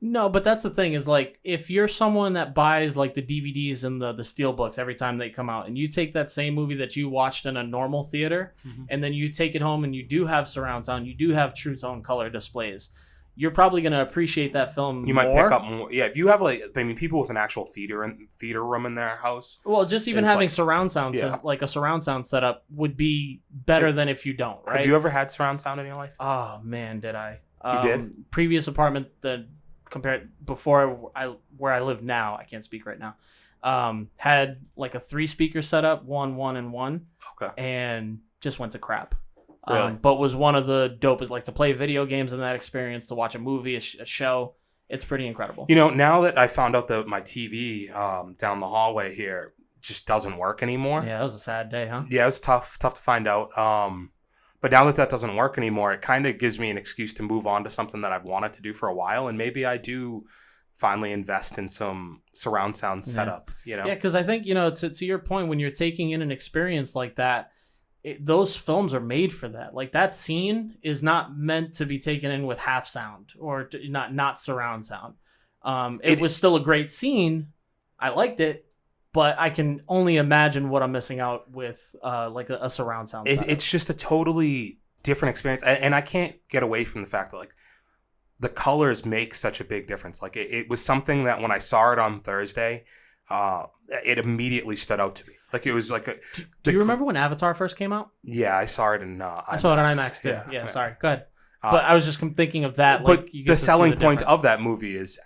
No, but that's the thing is, like, if you're someone that buys, like, the DVDs and the steelbooks every time they come out, and you take that same movie that you watched in a normal theater, and then you take it home and you do have surround sound, you do have true tone color displays, you're probably going to appreciate that film You might pick up more. Yeah, if you have, like, I mean, people with an actual theater room in their house. Well, just even having like, surround sound, like a surround sound setup would be better than if you don't, right? Have you ever had surround sound in your life? Oh, man, did I. You did? Previous apartment that... compared before where I live now, I can't speak right now, had like a 3-speaker setup, one and one, and just went to crap. Really? But was one of the dopest, like to play video games in that experience, to watch a movie, a show. It's pretty incredible. You know, now that I found out that my TV down the hallway here just doesn't work anymore. Yeah, that was a sad day, huh? Yeah, it was tough to find out. But now that doesn't work anymore, it kind of gives me an excuse to move on to something that I've wanted to do for a while. And maybe I do finally invest in some surround sound setup, you know? Yeah, because I think, you know, to your point, when you're taking in an experience like that, those films are made for that. Like, that scene is not meant to be taken in with half sound or not surround sound. It was still a great scene. I liked it. But I can only imagine what I'm missing out with like a surround sound setup. It's just a totally different experience. And I can't get away from the fact that, like, the colors make such a big difference. Like, it was something that when I saw it on Thursday, it immediately stood out to me. Like, it was like Do you remember when Avatar first came out? Yeah, I saw it in IMAX. I saw it in IMAX too. Yeah, sorry. Go ahead. But I was just thinking of that. Like, but the selling point of that movie is,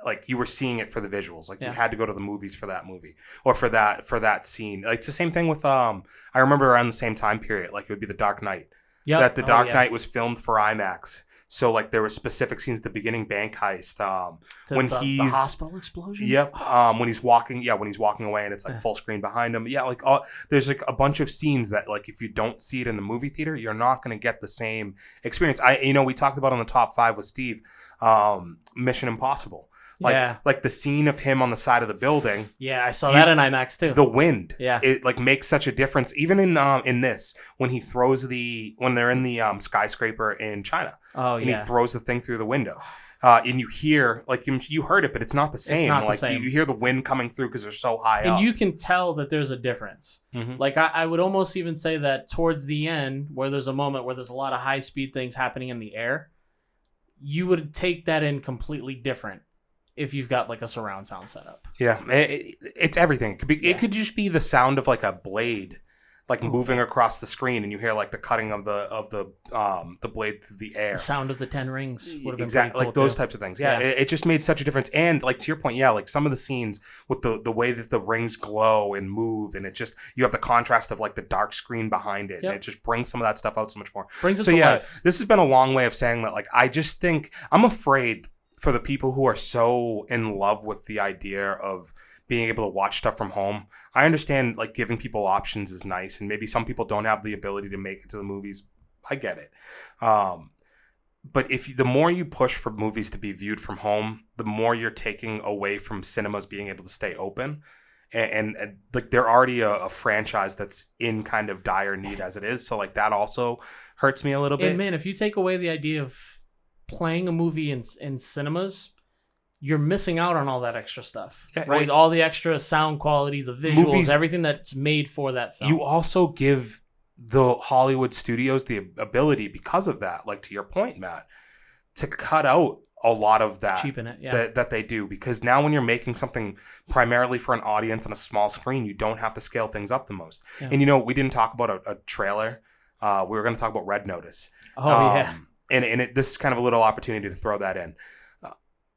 like, you were seeing it for the visuals. Like, you had to go to the movies for that movie or for that scene. Like, it's the same thing with I remember around the same time period, like, it would be The Dark Knight. Yeah, that The Dark Knight was filmed for IMAX. So, like, there were specific scenes at the beginning, bank heist, when he's the hospital explosion. Yep. When he's walking away and it's like full screen behind him. Yeah, like, there's like a bunch of scenes that, like, if you don't see it in the movie theater, you're not going to get the same experience. We talked about on the top 5 with Steve, Mission Impossible. Like the scene of him on the side of the building. Yeah, I saw that in IMAX too. The wind. Yeah. It, like, makes such a difference. Even in this, when he throws when they're in the skyscraper in China. Oh, and he throws the thing through the window. And you hear, like, you heard it, but it's not the same. It's not like, the same. You hear the wind coming through because they're so high up. And you can tell that there's a difference. Mm-hmm. Like, I would almost even say that towards the end, where there's a moment where there's a lot of high-speed things happening in the air, you would take that in completely different if you've got, like, a surround sound setup. Yeah, it's everything. It could just be the sound of, like, a blade, like, moving across the screen, and you hear, like, the cutting of the blade through the air. The sound of the 10 rings would have been exactly pretty cool, like those too. types of things. Yeah, it just made such a difference. And, like, to your point, yeah, like, some of the scenes with the way that the rings glow and move, and it just, you have the contrast of, like, the dark screen behind it, and it just brings some of that stuff out so much more. Brings it to life. This has been a long way of saying that, like, I just think I'm afraid for the people who are so in love with the idea of being able to watch stuff from home. I understand, like, giving people options is nice, and maybe some people don't have the ability to make it to the movies. I get it. But the more you push for movies to be viewed from home, the more you're taking away from cinemas being able to stay open. And like, they're already a franchise that's in kind of dire need as it is. So, like, that also hurts me a little bit. And man, if you take away the idea of playing a movie in cinemas, you're missing out on all that extra stuff, right? All the extra sound quality, the visuals, everything that's made for that film. You also give the Hollywood studios the ability, because of that, like to your point, Matt, to cut out a lot of that, cheapen it, that they do, because now when you're making something primarily for an audience on a small screen, you don't have to scale things up the most. Yeah. And we didn't talk about a trailer. We were going to talk about Red Notice. And this is kind of a little opportunity to throw that in.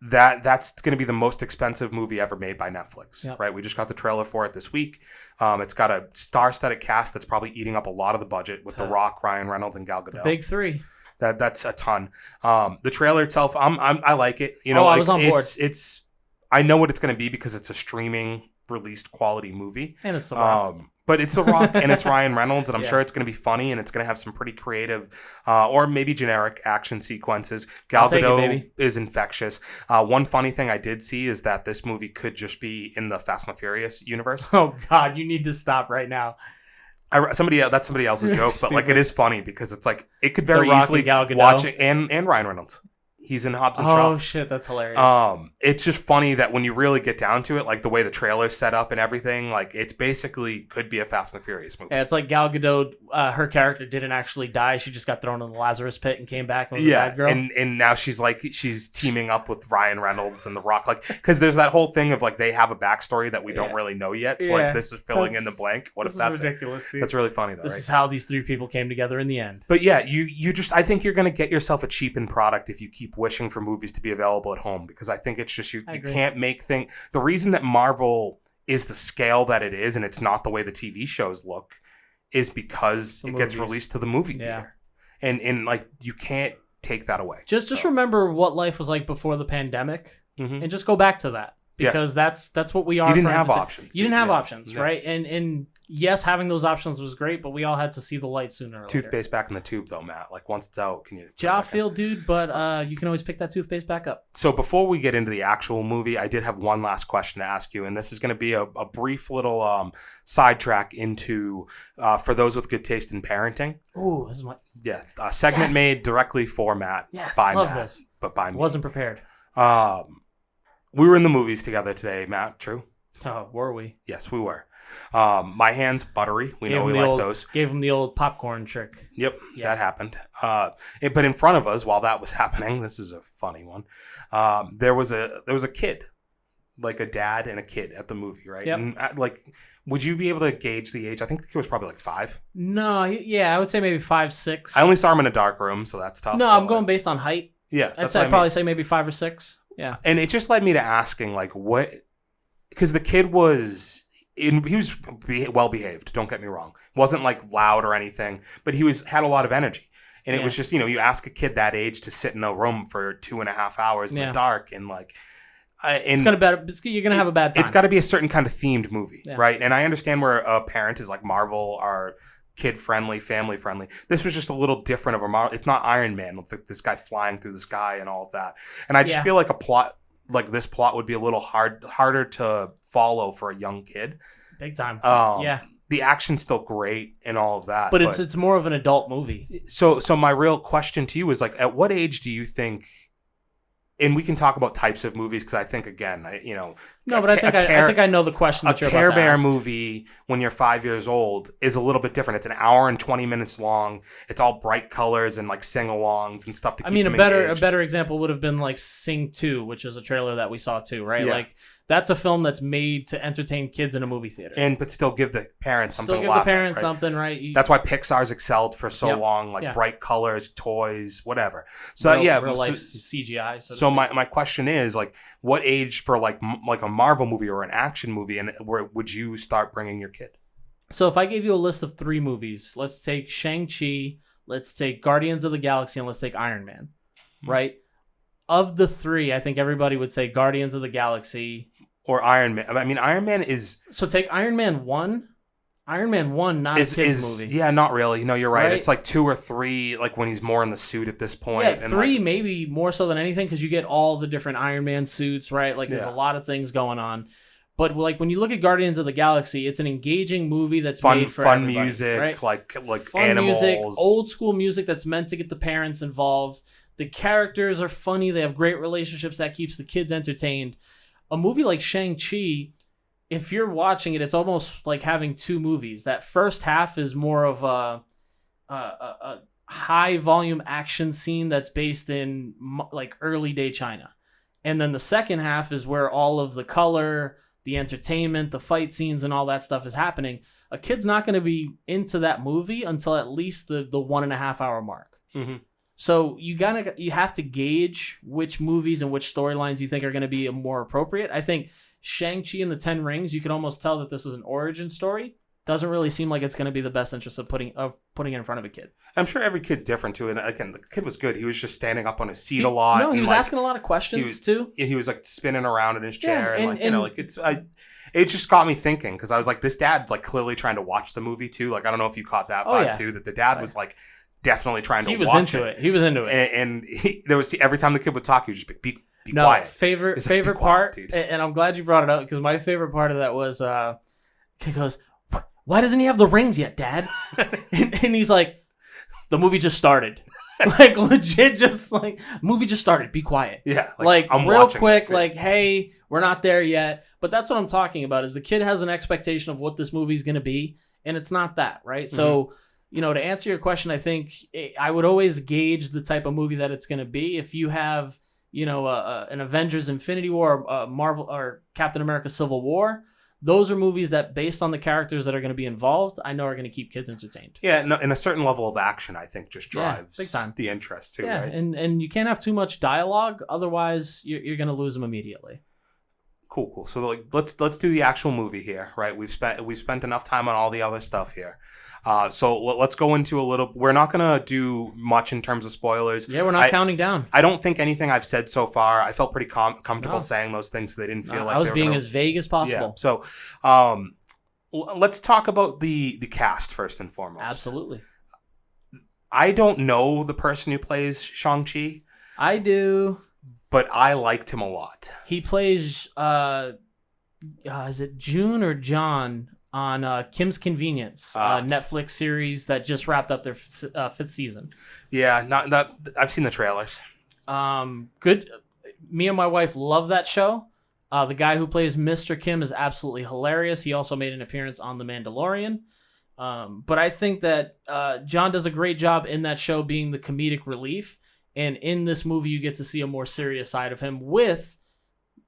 That's going to be the most expensive movie ever made by Netflix, right? We just got the trailer for it this week. It's got a star-studded cast that's probably eating up a lot of the budget with The Rock, Ryan Reynolds, and Gal Gadot. The big three. That's a ton. The trailer itself, I like it. I was on board. It's I know what it's going to be because it's a streaming released quality movie. And it's The Rock. But it's The Rock and it's Ryan Reynolds, and I'm sure it's going to be funny, and it's going to have some pretty creative or maybe generic action sequences. Gal Gadot is infectious. One funny thing I did see is that this movie could just be in the Fast and the Furious universe. Oh, God, you need to stop right now. That's somebody else's joke, but like it is funny because it's like it could very easily watch it, and Ryan Reynolds. He's in Hobbs and Shaw. Oh shit, that's hilarious. It's just funny that when you really get down to it, like the way the trailer's set up and everything, like it's basically could be a Fast and the Furious movie. Yeah, it's like Gal Gadot, her character didn't actually die. She just got thrown in the Lazarus pit and came back and was a bad girl. And now she's teaming up with Ryan Reynolds and The Rock, like because there's that whole thing of like they have a backstory that we don't really know yet. So like this is filling in the blank. What if that's ridiculous? That's really funny though. This is how these three people came together in the end. But yeah, you just I think you're gonna get yourself a cheapened product if you keep wishing for movies to be available at home, because I think it's just you can't make things. The reason that Marvel is the scale that it is and it's not the way the TV shows look is because it gets released to the movie theater. And like you can't take that away. Just remember what life was like before the pandemic and just go back to that, because that's what we are. You didn't have options. You didn't have options, right? And yes, having those options was great, but we all had to see the light sooner or later. Toothpaste back in the tube, though, Matt. Like, once it's out, can you... Jaw feel, dude, but you can always pick that toothpaste back up. So before we get into the actual movie, I did have one last question to ask you, and this is going to be a brief little sidetrack into, for those with good taste in parenting. Ooh, this is my... Yeah, a segment made directly for Matt, by love Matt, this. but by me. Wasn't prepared. We were in the movies together today, Matt, true? Oh, were we? Yes, we were. My hands buttery. We know we like those. Gave him the old popcorn trick. Yep, that happened. But in front of us, while that was happening, this is a funny one. There was a kid, like a dad and a kid at the movie, right? Yep. And like, would you be able to gauge the age? I think the kid was probably like 5. No, yeah, I would say maybe 5, 6. I only saw him in a dark room, so that's tough. No, I'm going based on height. Yeah, I'd probably say maybe 5 or 6. Yeah, and it just led me to asking, like, what. Because the kid he was well behaved. Don't get me wrong. Wasn't like loud or anything, but he had a lot of energy. And it was just, you ask a kid that age to sit in a room for 2.5 hours in the dark, and like, you're gonna have a bad time. It's got to be a certain kind of themed movie, right? And I understand where a parent is like Marvel are kid friendly, family friendly. This was just a little different of a Marvel. It's not Iron Man with this guy flying through the sky and all of that. And I just feel like a plot. Like this plot would be a little harder to follow for a young kid. Big time. The action's still great and all of that. But it's more of an adult movie. So my real question to you is like, at what age do you think, and we can talk about types of movies, because I think, again, I think I know the question that you're about to ask. A Care Bear movie when you're 5 years old is a little bit different. It's an hour and 20 minutes long. It's all bright colors and like sing-alongs and stuff to keep them engaged. A better example would have been like Sing 2, which is a trailer that we saw too, right? Yeah. Like that's a film that's made to entertain kids in a movie theater. But still give the parents something to laugh at. Still give the parents something, right? That's why Pixar's excelled for so long, like bright colors, toys, whatever. So real life CGI. So my question is, like, what age for like a Marvel movie or an action movie, and where would you start bringing your kid? So if I gave you a list of 3 movies, let's take Shang-Chi, let's take Guardians of the Galaxy, and let's take Iron Man, right? Of the 3, I think everybody would say Guardians of the Galaxy. Or Iron Man. I mean, Iron Man is... So take Iron Man 1. Iron Man 1, not a kid's movie. Yeah, not really. No, you're right. It's like 2 or 3, like when he's more in the suit at this point. Yeah, 3 maybe more so than anything, because you get all the different Iron Man suits, right? Like there's a lot of things going on. But like when you look at Guardians of the Galaxy, it's an engaging movie that's made for fun everybody, music, right? like fun animals. Music, old school music that's meant to get the parents involved. The characters are funny. They have great relationships that keeps the kids entertained. A movie like Shang-Chi, if you're watching it, it's almost like having two movies. That first half is more of a high volume action scene that's based in like early day China. And then the second half is where all of the color, the entertainment, the fight scenes, and all that stuff is happening. A kid's not going to be into that movie until at least the 1.5 hour mark. Mm-hmm. So you have to gauge which movies and which storylines you think are going to be more appropriate. I think Shang Chi and the Ten Rings, you can almost tell that this is an origin story. Doesn't really seem like it's going to be the best interest of putting it in front of a kid. I'm sure every kid's different too. And again, the kid was good. He was just standing up on his seat a lot. No, he was like, asking a lot of questions too. He was like spinning around in his chair, Yeah, it just got me thinking because I was like, this dad's like clearly trying to watch the movie too. Like I don't know if you caught that vibe too, that the dad was like definitely trying to watch it. He was into it. He was into it. And there was every time the kid would talk, he would just be quiet. Favorite quiet, part, dude. and I'm glad you brought it up because my favorite part of that was he goes, "Why doesn't he have the rings yet, Dad?" and he's like, "The movie just started." Like legit, just like movie just started. Be quiet. Yeah, like I'm real watching quick. this, like, hey, we're not there yet. But that's what I'm talking about. Is the kid has an expectation of what this movie's going to be, and it's not that, right? Mm-hmm. So, to answer your question, I think I would always gauge the type of movie that it's going to be. If you have, an Avengers Infinity War, Marvel or Captain America Civil War. Those are movies that, based on the characters that are going to be involved, I know are going to keep kids entertained. Yeah, no, and a certain level of action, I think, just drives big time. The interest too, yeah, right? and you can't have too much dialogue, otherwise you're going to lose them immediately. Cool. So like, let's do the actual movie here, right? We've spent enough time on all the other stuff here. So let's go into a little. We're not gonna do much in terms of spoilers. Yeah, we're not counting down. I don't think anything I've said so far. I felt pretty comfortable saying those things. So they didn't feel like I was being as vague as possible. Yeah. So, let's talk about the cast first and foremost. Absolutely. I don't know the person who plays Shang Chi. I do. But I liked him a lot. He plays, is it June or John on Kim's Convenience, Netflix series that just wrapped up their fifth season. Yeah, not. I've seen the trailers. Good. Me and my wife love that show. The guy who plays Mr. Kim is absolutely hilarious. He also made an appearance on The Mandalorian. But I think that John does a great job in that show being the comedic relief. And in this movie, you get to see a more serious side of him with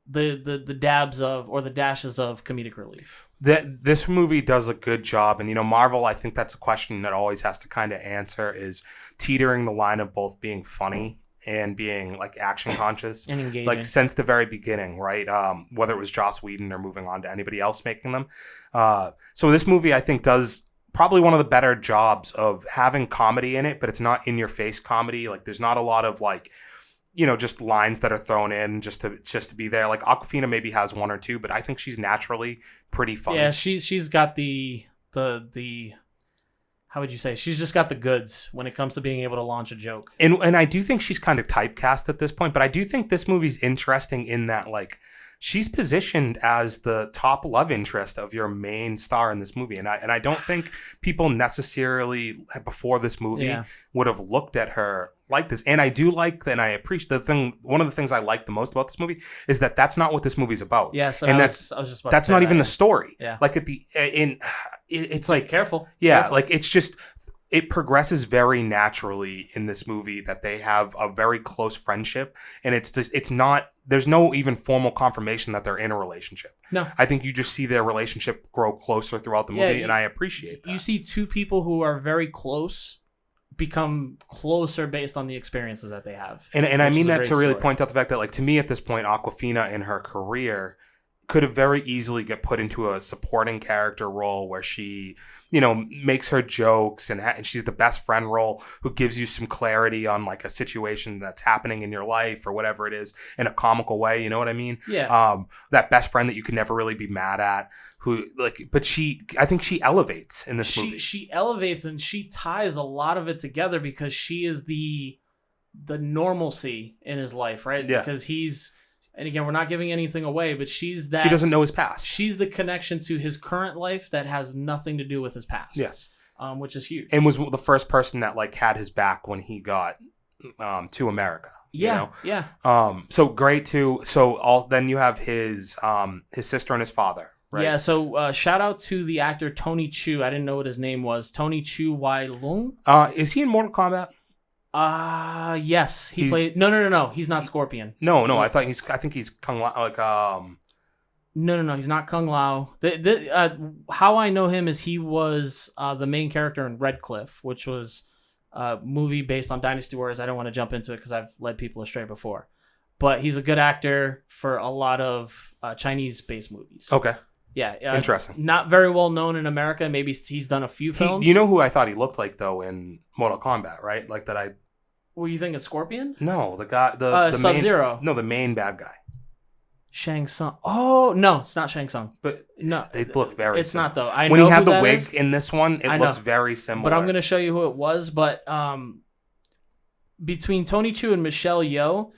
the dabs of, or the dashes of, comedic relief. This movie does a good job. And, Marvel, I think that's a question that always has to kind of answer, is teetering the line of both being funny and being like action conscious and engaging. Like since the very beginning, right? Whether it was Joss Whedon or moving on to anybody else making them. So this movie, I think, does probably one of the better jobs of having comedy in it, but it's not in your face comedy. Like there's not a lot of like, just lines that are thrown in just to be there. Like Awkwafina maybe has one or two, but I think she's naturally pretty funny. Yeah, she's got the how would you say? She's just got the goods when it comes to being able to launch a joke. And I do think she's kind of typecast at this point, but I do think this movie's interesting in that like she's positioned as the top love interest of your main star in this movie. And I don't think people necessarily before this movie would have looked at her like this. And I do like, and I appreciate one of the things I like the most about this movie is that that's not what this movie's about. Yes. And I was just about that's to say not that. even the story. Yeah. Like it's like, careful. Yeah. Careful. Like it's just, it progresses very naturally in this movie that they have a very close friendship. And there's no even formal confirmation that they're in a relationship. No. I think you just see their relationship grow closer throughout the movie, and I appreciate that. You see two people who are very close become closer based on the experiences that they have. And I mean that to really point out the fact that, like, to me at this point, Awkwafina in her career could have very easily get put into a supporting character role where she, makes her jokes and she's the best friend role who gives you some clarity on like a situation that's happening in your life or whatever it is in a comical way. You know what I mean? Yeah. That best friend that you can never really be mad at but I think she elevates in this movie. She elevates and she ties a lot of it together because she is the normalcy in his life, right? Yeah. Because and again, we're not giving anything away, but she doesn't know his past. She's the connection to his current life that has nothing to do with his past. Yes. Which is huge. And was the first person that like had his back when he got to America. Yeah. Yeah. So great too. So then you have his sister and his father, right? Yeah, so shout out to the actor Tony Chu. I didn't know what his name was. Tony Chu Wai Lung. Is he in Mortal Kombat? Yes. He played... No. He's not Scorpion. No. I think he's Kung Lao, like No. He's not Kung Lao. How I know him is he was the main character in Red Cliff, which was a movie based on Dynasty Warriors. I don't want to jump into it because I've led people astray before. But he's a good actor for a lot of Chinese-based movies. Okay. Yeah. Interesting. Not very well known in America. Maybe he's done a few films. You know who I thought he looked like, though, in Mortal Kombat, right? Like that I... Were you thinking Scorpion? No, the guy... the Sub-Zero. No, the main bad guy. Shang Tsung. Oh, no, it's not Shang Tsung. But no, they look very It's similar. not, though. I when know he had who the that wig is. in this one, it looks very similar. But I'm going to show you who it was. But between Tony Chu and Michelle Yeoh,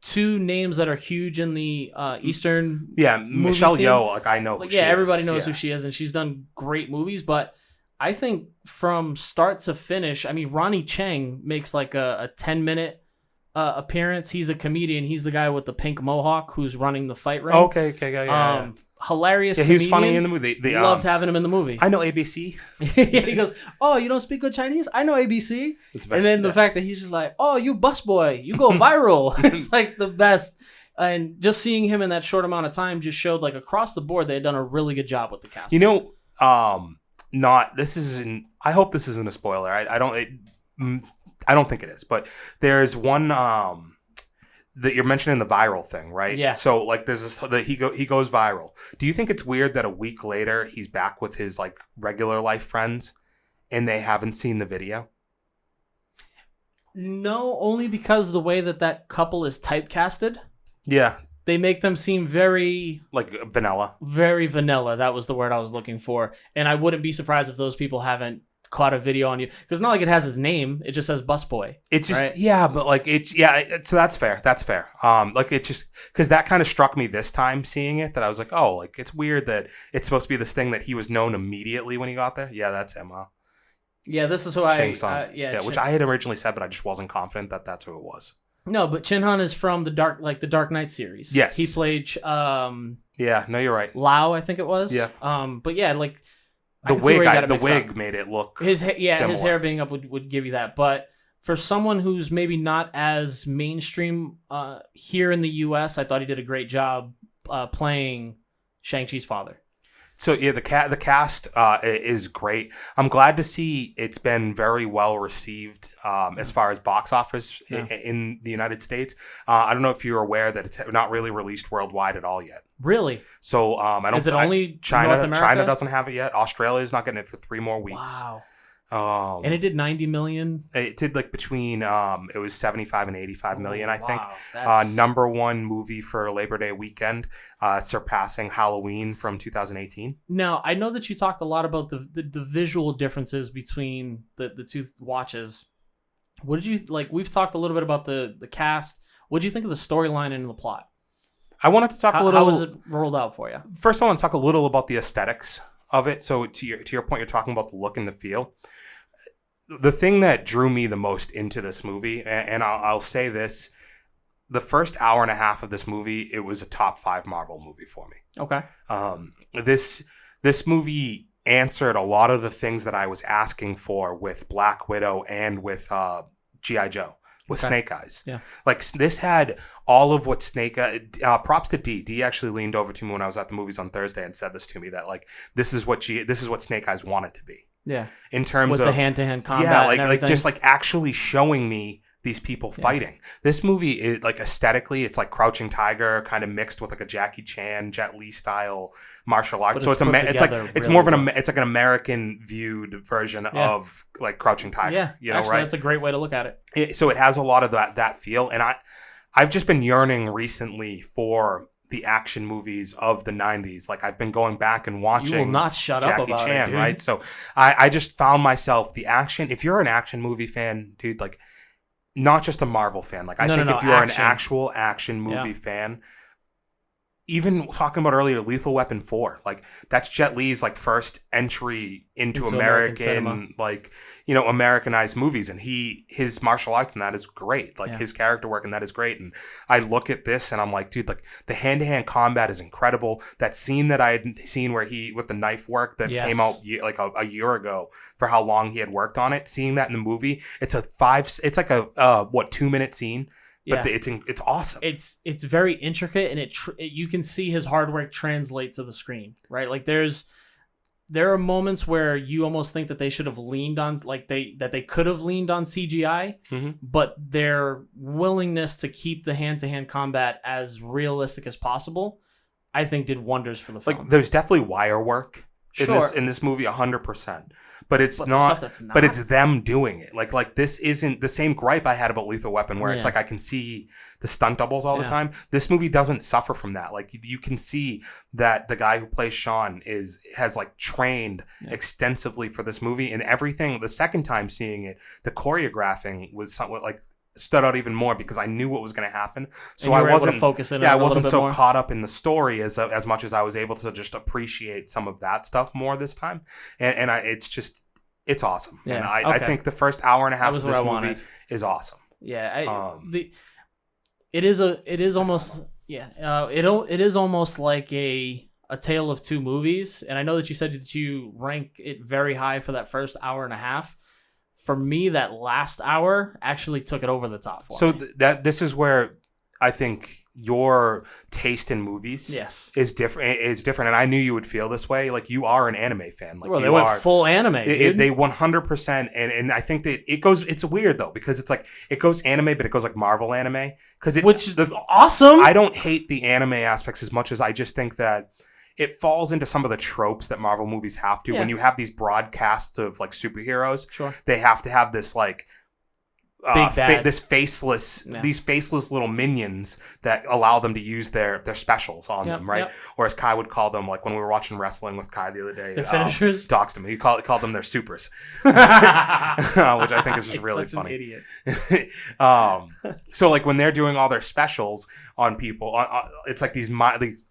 two names that are huge in the Eastern Michelle scene. Yeoh, like I know who she everybody is. knows who she is, and she's done great movies. But I think from start to finish, I mean, Ronnie Chang makes like a 10-minute appearance. He's a comedian. He's the guy with the pink mohawk who's running the fight ring. Okay, yeah. Hilarious Yeah, he was funny in the movie. Loved having him in the movie. I know ABC. Yeah, he goes, "Oh, you don't speak good Chinese? I know ABC." And then the fact that he's just like, "Oh, you busboy, you go viral." It's like the best. And just seeing him in that short amount of time just showed, like, across the board, they had done a really good job with the cast. You know, I hope this isn't a spoiler. I don't think it is, but there's one that you're mentioning, the viral thing, right? Yeah. So like there's this that he goes viral. Do you think it's weird that a week later he's back with his like regular life friends and they haven't seen the video? No, only because the way that couple is typecasted. Yeah. They make them seem very... like vanilla. Very vanilla. That was the word I was looking for. And I wouldn't be surprised if those people haven't caught a video on you, because it's not like it has his name. It just says busboy. It's just right? but like so that's fair. Like it just, because that kind of struck me this time seeing it, that I was like, oh, like it's weird that it's supposed to be this thing that he was known immediately when he got there. Yeah, that's him. Yeah, this is who Shang Tsung. Chin, which I had originally said, but I just wasn't confident that that's who it was. No, but Chin Han is from the Dark Knight series. Yes, he played yeah, no, you're right, Lao, I think it was. Yeah. But yeah, like the wig made it look similar. His hair being up would give you that. But for someone who's maybe not as mainstream here in the US, I thought he did a great job playing Shang-Chi's father. So yeah, the cast is great. I'm glad to see it's been very well received as far as box office in the United States. I don't know if you're aware that it's not really released worldwide at all yet. Really? So I don't. Is it only China? North America? China doesn't have it yet. Australia's not getting it for 3 more weeks. Wow. And it did 90 million. It did like between it was 75 and 85 million, I think. That's... number one movie for Labor Day weekend, surpassing Halloween from 2018. Now, I know that you talked a lot about the visual differences between the two watches. What did you like? We've talked a little bit about the cast. What did you think of the storyline and the plot? I wanted to talk a little. How was it rolled out for you? First, I want to talk a little about the aesthetics of it. So to your point, you're talking about the look and the feel. The thing that drew me the most into this movie, and I'll say this, the first hour and a half of this movie, it was a top 5 Marvel movie for me. Okay. This movie answered a lot of the things that I was asking for with Black Widow and with G.I. Joe. With Snake Eyes. Yeah. Like, this had all of what props to D. D actually leaned over to me when I was at the movies on Thursday and said this to me, that like this is what Snake Eyes wanted to be. Yeah. In terms with of the hand-to-hand combat. Yeah, and like just like actually showing me these people fighting. This movie is like aesthetically, it's like Crouching Tiger kind of mixed with like a Jackie Chan, Jet Li style martial arts. So it's more of it's like an American viewed version of like Crouching Tiger. Yeah, you know, actually, right? That's a great way to look at it. So it has a lot of that feel, and I've just been yearning recently for the action movies of the 90s. Like I've been going back and watching You will not shut Jackie up about Chan, it, dude. right? So I just found myself the action. If you're an action movie fan, dude, like not just a Marvel fan, like I think if you're an actual action movie fan, even talking about earlier, Lethal Weapon 4, like that's Jet Li's like first entry into American cinema. like, Americanized movies. And his martial arts in that is great. Like his character work in that is great. And I look at this and I'm like, dude, like the hand-to-hand combat is incredible. That scene that I had seen where he, with the knife work that came out like a year ago for how long he had worked on it, seeing that in the movie, it's like a 2-minute scene. But it's awesome. It's very intricate, and you can see his hard work translate to the screen, right? Like there are moments where you almost think that they should have leaned on, like they could have leaned on CGI, but their willingness to keep the hand-to-hand combat as realistic as possible, I think, did wonders for the film. Like there's definitely wire work in this movie 100%. But it's not. But it's them doing it. Like this isn't the same gripe I had about Lethal Weapon, where it's like I can see the stunt doubles all the time. This movie doesn't suffer from that. Like you can see that the guy who plays Sean has like trained extensively for this movie, and everything. The second time seeing it, the choreographing was somewhat like stood out even more because I knew what was going to happen. So I wasn't focusing. Yeah, I wasn't so caught up in the story as much as I was able to just appreciate some of that stuff more this time. And it's awesome. Yeah, and I think the first hour and a half of this movie is awesome. Yeah, it is almost like a tale of two movies. And I know that you said that you rank it very high for that first hour and a half. For me, that last hour actually took it over the top for me. This is where I think your taste in movies is different. And I knew you would feel this way. Like you are an anime fan. Like they went full anime. They 100%. And I think that it goes. It's weird though because it's like it goes anime, but it goes like Marvel anime which is awesome. I don't hate the anime aspects as much as I just think that it falls into some of the tropes that Marvel movies have to. When you have these broadcasts of like superheroes, they have to have this like these faceless little minions that allow them to use their specials on them, right? Or as Kai would call them, like when we were watching wrestling with Kai the other day, their finishers. Doxed them. He called them their supers, which I think is just really such funny. An idiot. So like when they're doing all their specials on people, it's like these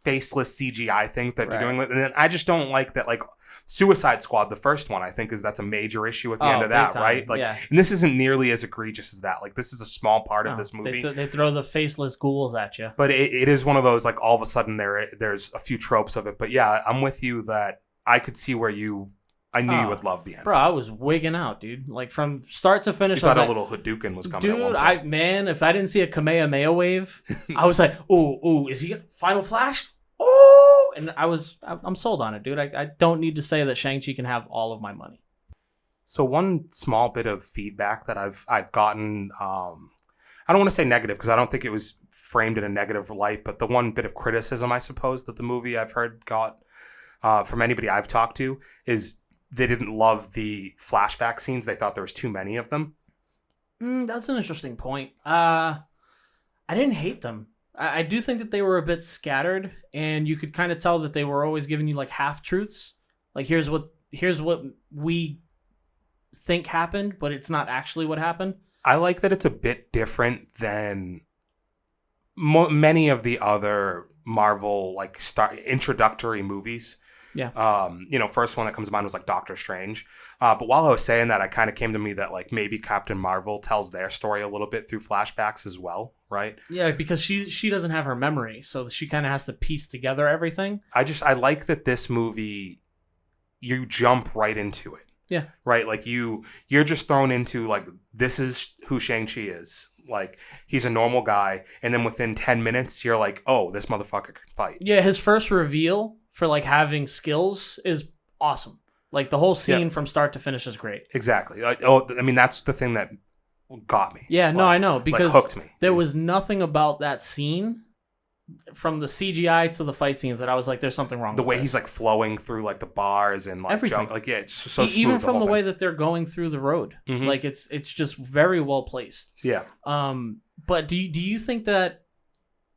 faceless CGI things that they're doing with, and then I just don't like that. Like Suicide Squad, the first one, I think that's a major issue at the end of that, right? Like, and this isn't nearly as egregious as that. Like, this is a small part of this movie. They throw the faceless ghouls at you, but it is one of those like all of a sudden there's a few tropes of it. But yeah, I'm with you that I could see where I knew you would love the end. Bro, I was wigging out, dude. Like from start to finish. You thought a little Hadouken was coming. Dude, if I didn't see a Kamehameha wave, I was like, ooh, is he gonna Final Flash? Oh, and I'm sold on it, dude. I don't need to say that Shang Chi can have all of my money. So one small bit of feedback that I've gotten, I don't want to say negative because I don't think it was framed in a negative light, but the one bit of criticism I suppose that the movie I've heard got from anybody I've talked to is they didn't love the flashback scenes. They thought there was too many of them. That's an interesting point. I didn't hate them. I do think that they were a bit scattered, and you could kind of tell that they were always giving you like half truths. Like here's what we think happened, but it's not actually what happened. I like that it's a bit different than many of the other Marvel like introductory movies. Yeah. First one that comes to mind was like Doctor Strange. But while I was saying that, I kind of came to me that like maybe Captain Marvel tells their story a little bit through flashbacks as well, right? Yeah, because she doesn't have her memory, so she kind of has to piece together everything. I like that this movie, you jump right into it. Yeah. Right? Like you're just thrown into like, this is who Shang-Chi is. Like he's a normal guy, and then within 10 minutes you're like, oh, this motherfucker can fight. Yeah, his first reveal for like having skills is awesome. Like the whole scene from start to finish is great. Exactly. That's the thing that got me. Yeah, no, I know, because hooked me. There was nothing about that scene, from the CGI to the fight scenes, that I was like, there's something wrong. The with way this. he's like flowing through like the bars and like everything. It's just so smooth. Even from the way that they're going through the road, like it's just very well placed. Yeah. But do you think that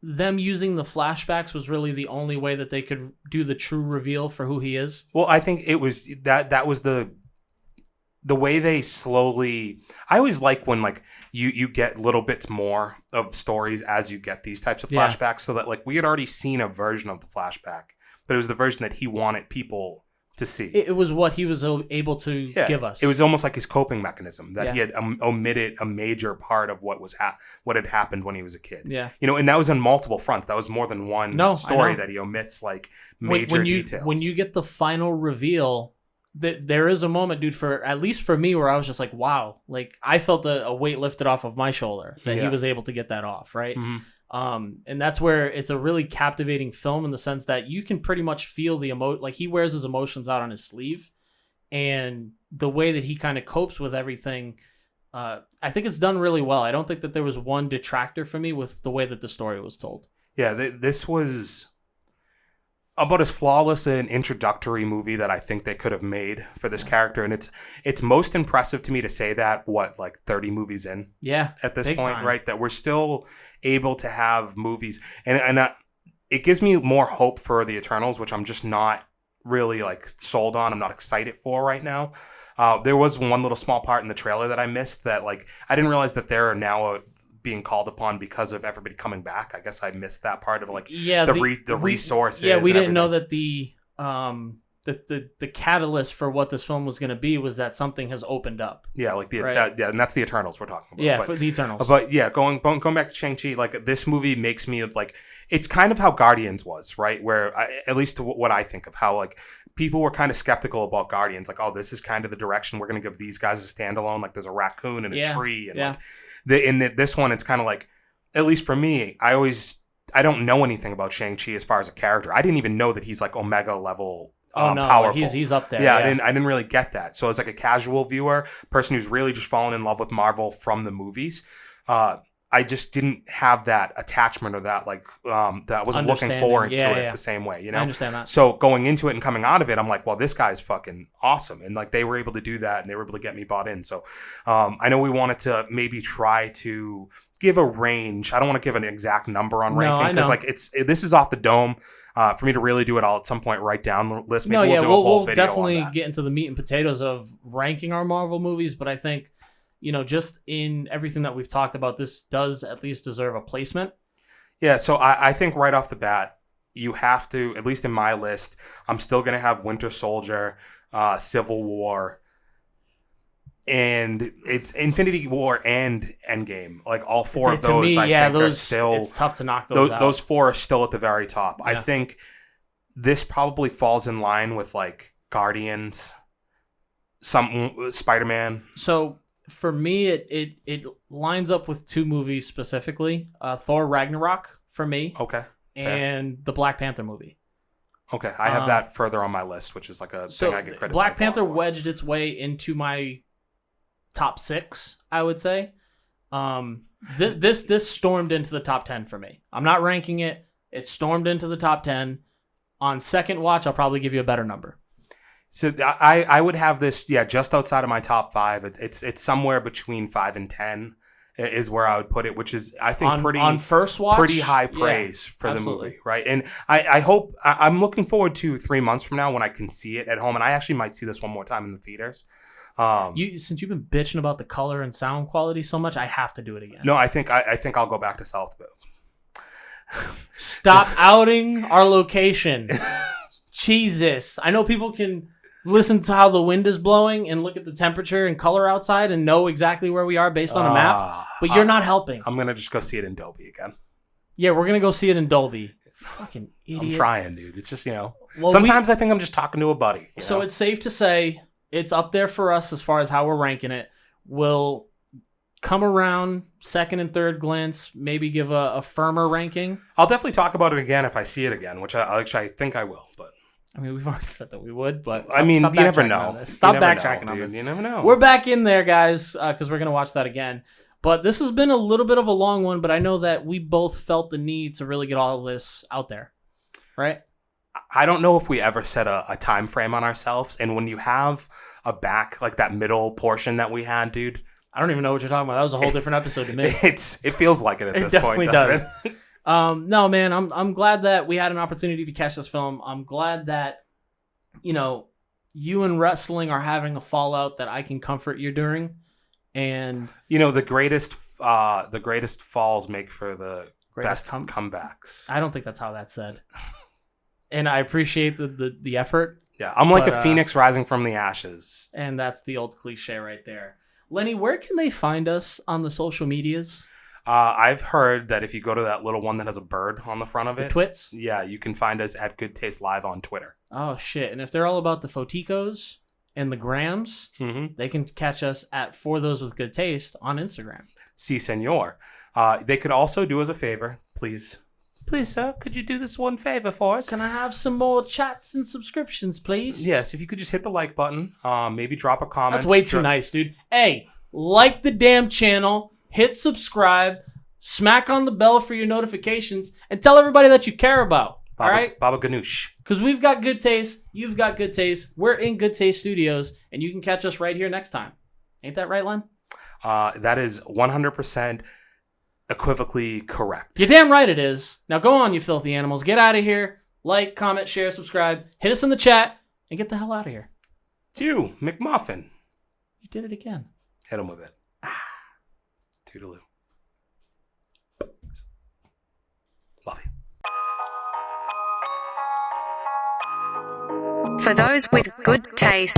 them using the flashbacks was really the only way that they could do the true reveal for who he is? Well, I think it was that was the the way they slowly, I always like when like you get little bits more of stories as you get these types of flashbacks, so that like we had already seen a version of the flashback, but it was the version that he wanted people to see. It was what he was able to give us. It was almost like his coping mechanism that he had omitted a major part of what was what had happened when he was a kid. Yeah, and that was on multiple fronts. That was more than one story that he omits like major details. When you get the final reveal, there is a moment, dude, for at least for me, where I was just like, wow, like I felt a weight lifted off of my shoulder that he was able to get that off, right? Mm-hmm. And that's where it's a really captivating film in the sense that you can pretty much feel the like he wears his emotions out on his sleeve, and the way that he kind of copes with everything, I think it's done really well. I don't think that there was one detractor for me with the way that the story was told. Yeah, this was about as flawless an introductory movie that I think they could have made for this character, and it's most impressive to me to say that like 30 movies in, at this point, time. Right? That we're still able to have movies, and it gives me more hope for the Eternals, which I'm just not really like sold on. I'm not excited for right now. There was one little small part in the trailer that I missed that like I didn't realize that there are now being called upon because of everybody coming back. I guess I missed that part of like the resources. Yeah, we didn't know that the catalyst for what this film was going to be was that something has opened up. Yeah, like and that's the Eternals we're talking about. Yeah, for the Eternals. But yeah, going back to Shang-Chi, like this movie makes me like, it's kind of how Guardians was, right? Where at least what I think of how like people were kind of skeptical about Guardians, like, oh, this is kind of the direction we're going to give these guys a standalone. Like there's a raccoon and a tree, and like in this one, it's kind of like, at least for me, I don't know anything about Shang-Chi as far as a character. I didn't even know that he's like Omega level. Powerful. He's up there. Yeah, I didn't really get that. So as like a casual viewer, person who's really just fallen in love with Marvel from the movies, I just didn't have that attachment or that like that I wasn't looking forward to it the same way. I understand that. So going into it and coming out of it, I'm like, well, this guy's fucking awesome, and like they were able to do that, and they were able to get me bought in. So I know we wanted to maybe try to give a range. I don't want to give an exact number on ranking because like this is off the dome. For me to really do it, I'll at some point write down the list. Maybe we'll do a whole video definitely on that. Get into the meat and potatoes of ranking our Marvel movies, but I think, just in everything that we've talked about, this does at least deserve a placement. Yeah, so I think right off the bat, you have to, at least in my list, I'm still going to have Winter Soldier, Civil War, and it's Infinity War and Endgame. Like all four of those, I think are still... It's tough to knock those out. Those four are still at the very top. Yeah. I think this probably falls in line with like Guardians, some Spider-Man. So for me, it lines up with two movies specifically: Thor Ragnarok for me, okay, and the Black Panther movie. Okay, I have that further on my list, which is like a thing I get criticized. Black Panther wedged its way into my top 6, I would say. This stormed into the top 10 for me. I'm not ranking it. It stormed into the top 10. On second watch, I'll probably give you a better number. So I would have this, just outside of my top 5. It's somewhere between 5 and 10 is where I would put it, which is, I think, on first watch, pretty high praise for absolutely. the movie, right? And I hope, I'm looking forward to 3 months from now when I can see it at home, and I actually might see this one more time in the theaters. Since you've been bitching about the color and sound quality so much, I have to do it again. No, I think I'll go back to Southville. Stop outing our location. Jesus. I know people can listen to how the wind is blowing and look at the temperature and color outside and know exactly where we are based on a map, but you're not helping. I'm going to just go see it in Dolby again. Yeah, we're going to go see it in Dolby. Fucking idiot. I'm trying, dude. It's just, sometimes I think I'm just talking to a buddy. So it's safe to say it's up there for us as far as how we're ranking it. We'll come around second and third glance, maybe give a firmer ranking. I'll definitely talk about it again if I see it again, which I think I will. But I mean, we've already said that we would, but you never know. Stop backtracking on this. You never know. We're back in there, guys, because we're going to watch that again. But this has been a little bit of a long one, but I know that we both felt the need to really get all of this out there, right? I don't know if we ever set a time frame on ourselves, and when you have a back, like that middle portion that we had, dude. I don't even know what you're talking about. That was a whole different episode to me. It feels like it at this point, doesn't it? No, man, I'm glad that we had an opportunity to catch this film. I'm glad that, you you and wrestling are having a fallout that I can comfort you during. And the greatest falls make for the best comebacks. I don't think that's how that's said. And I appreciate the effort. Yeah, I'm like a phoenix rising from the ashes. And that's the old cliche right there. Lenny, where can they find us on the social medias? I've heard that if you go to that little one that has a bird on the front of it. The twits? Yeah, you can find us at Good Taste Live on Twitter. Oh, shit. And if they're all about the Foticos and the grams, they can catch us at For Those With Good Taste on Instagram. Si, senor. They could also do us a favor, please. Please, sir, could you do this one favor for us? Can I have some more chats and subscriptions, please? Yes, if you could just hit the like button, maybe drop a comment. That's way too nice, dude. Hey, like the damn channel, hit subscribe, smack on the bell for your notifications, and tell everybody that you care about. All right? Baba Ganoush. Because we've got good taste, you've got good taste, we're in Good Taste Studios, and you can catch us right here next time. Ain't that right, Len? That is 100% equivocally correct. You're damn right it is. Now go on, you filthy animals. Get out of here. Like, comment, share, subscribe. Hit us in the chat and get the hell out of here. It's you, McMuffin. You did it again. Hit him with it. Toodaloo. Love you. For those with good taste.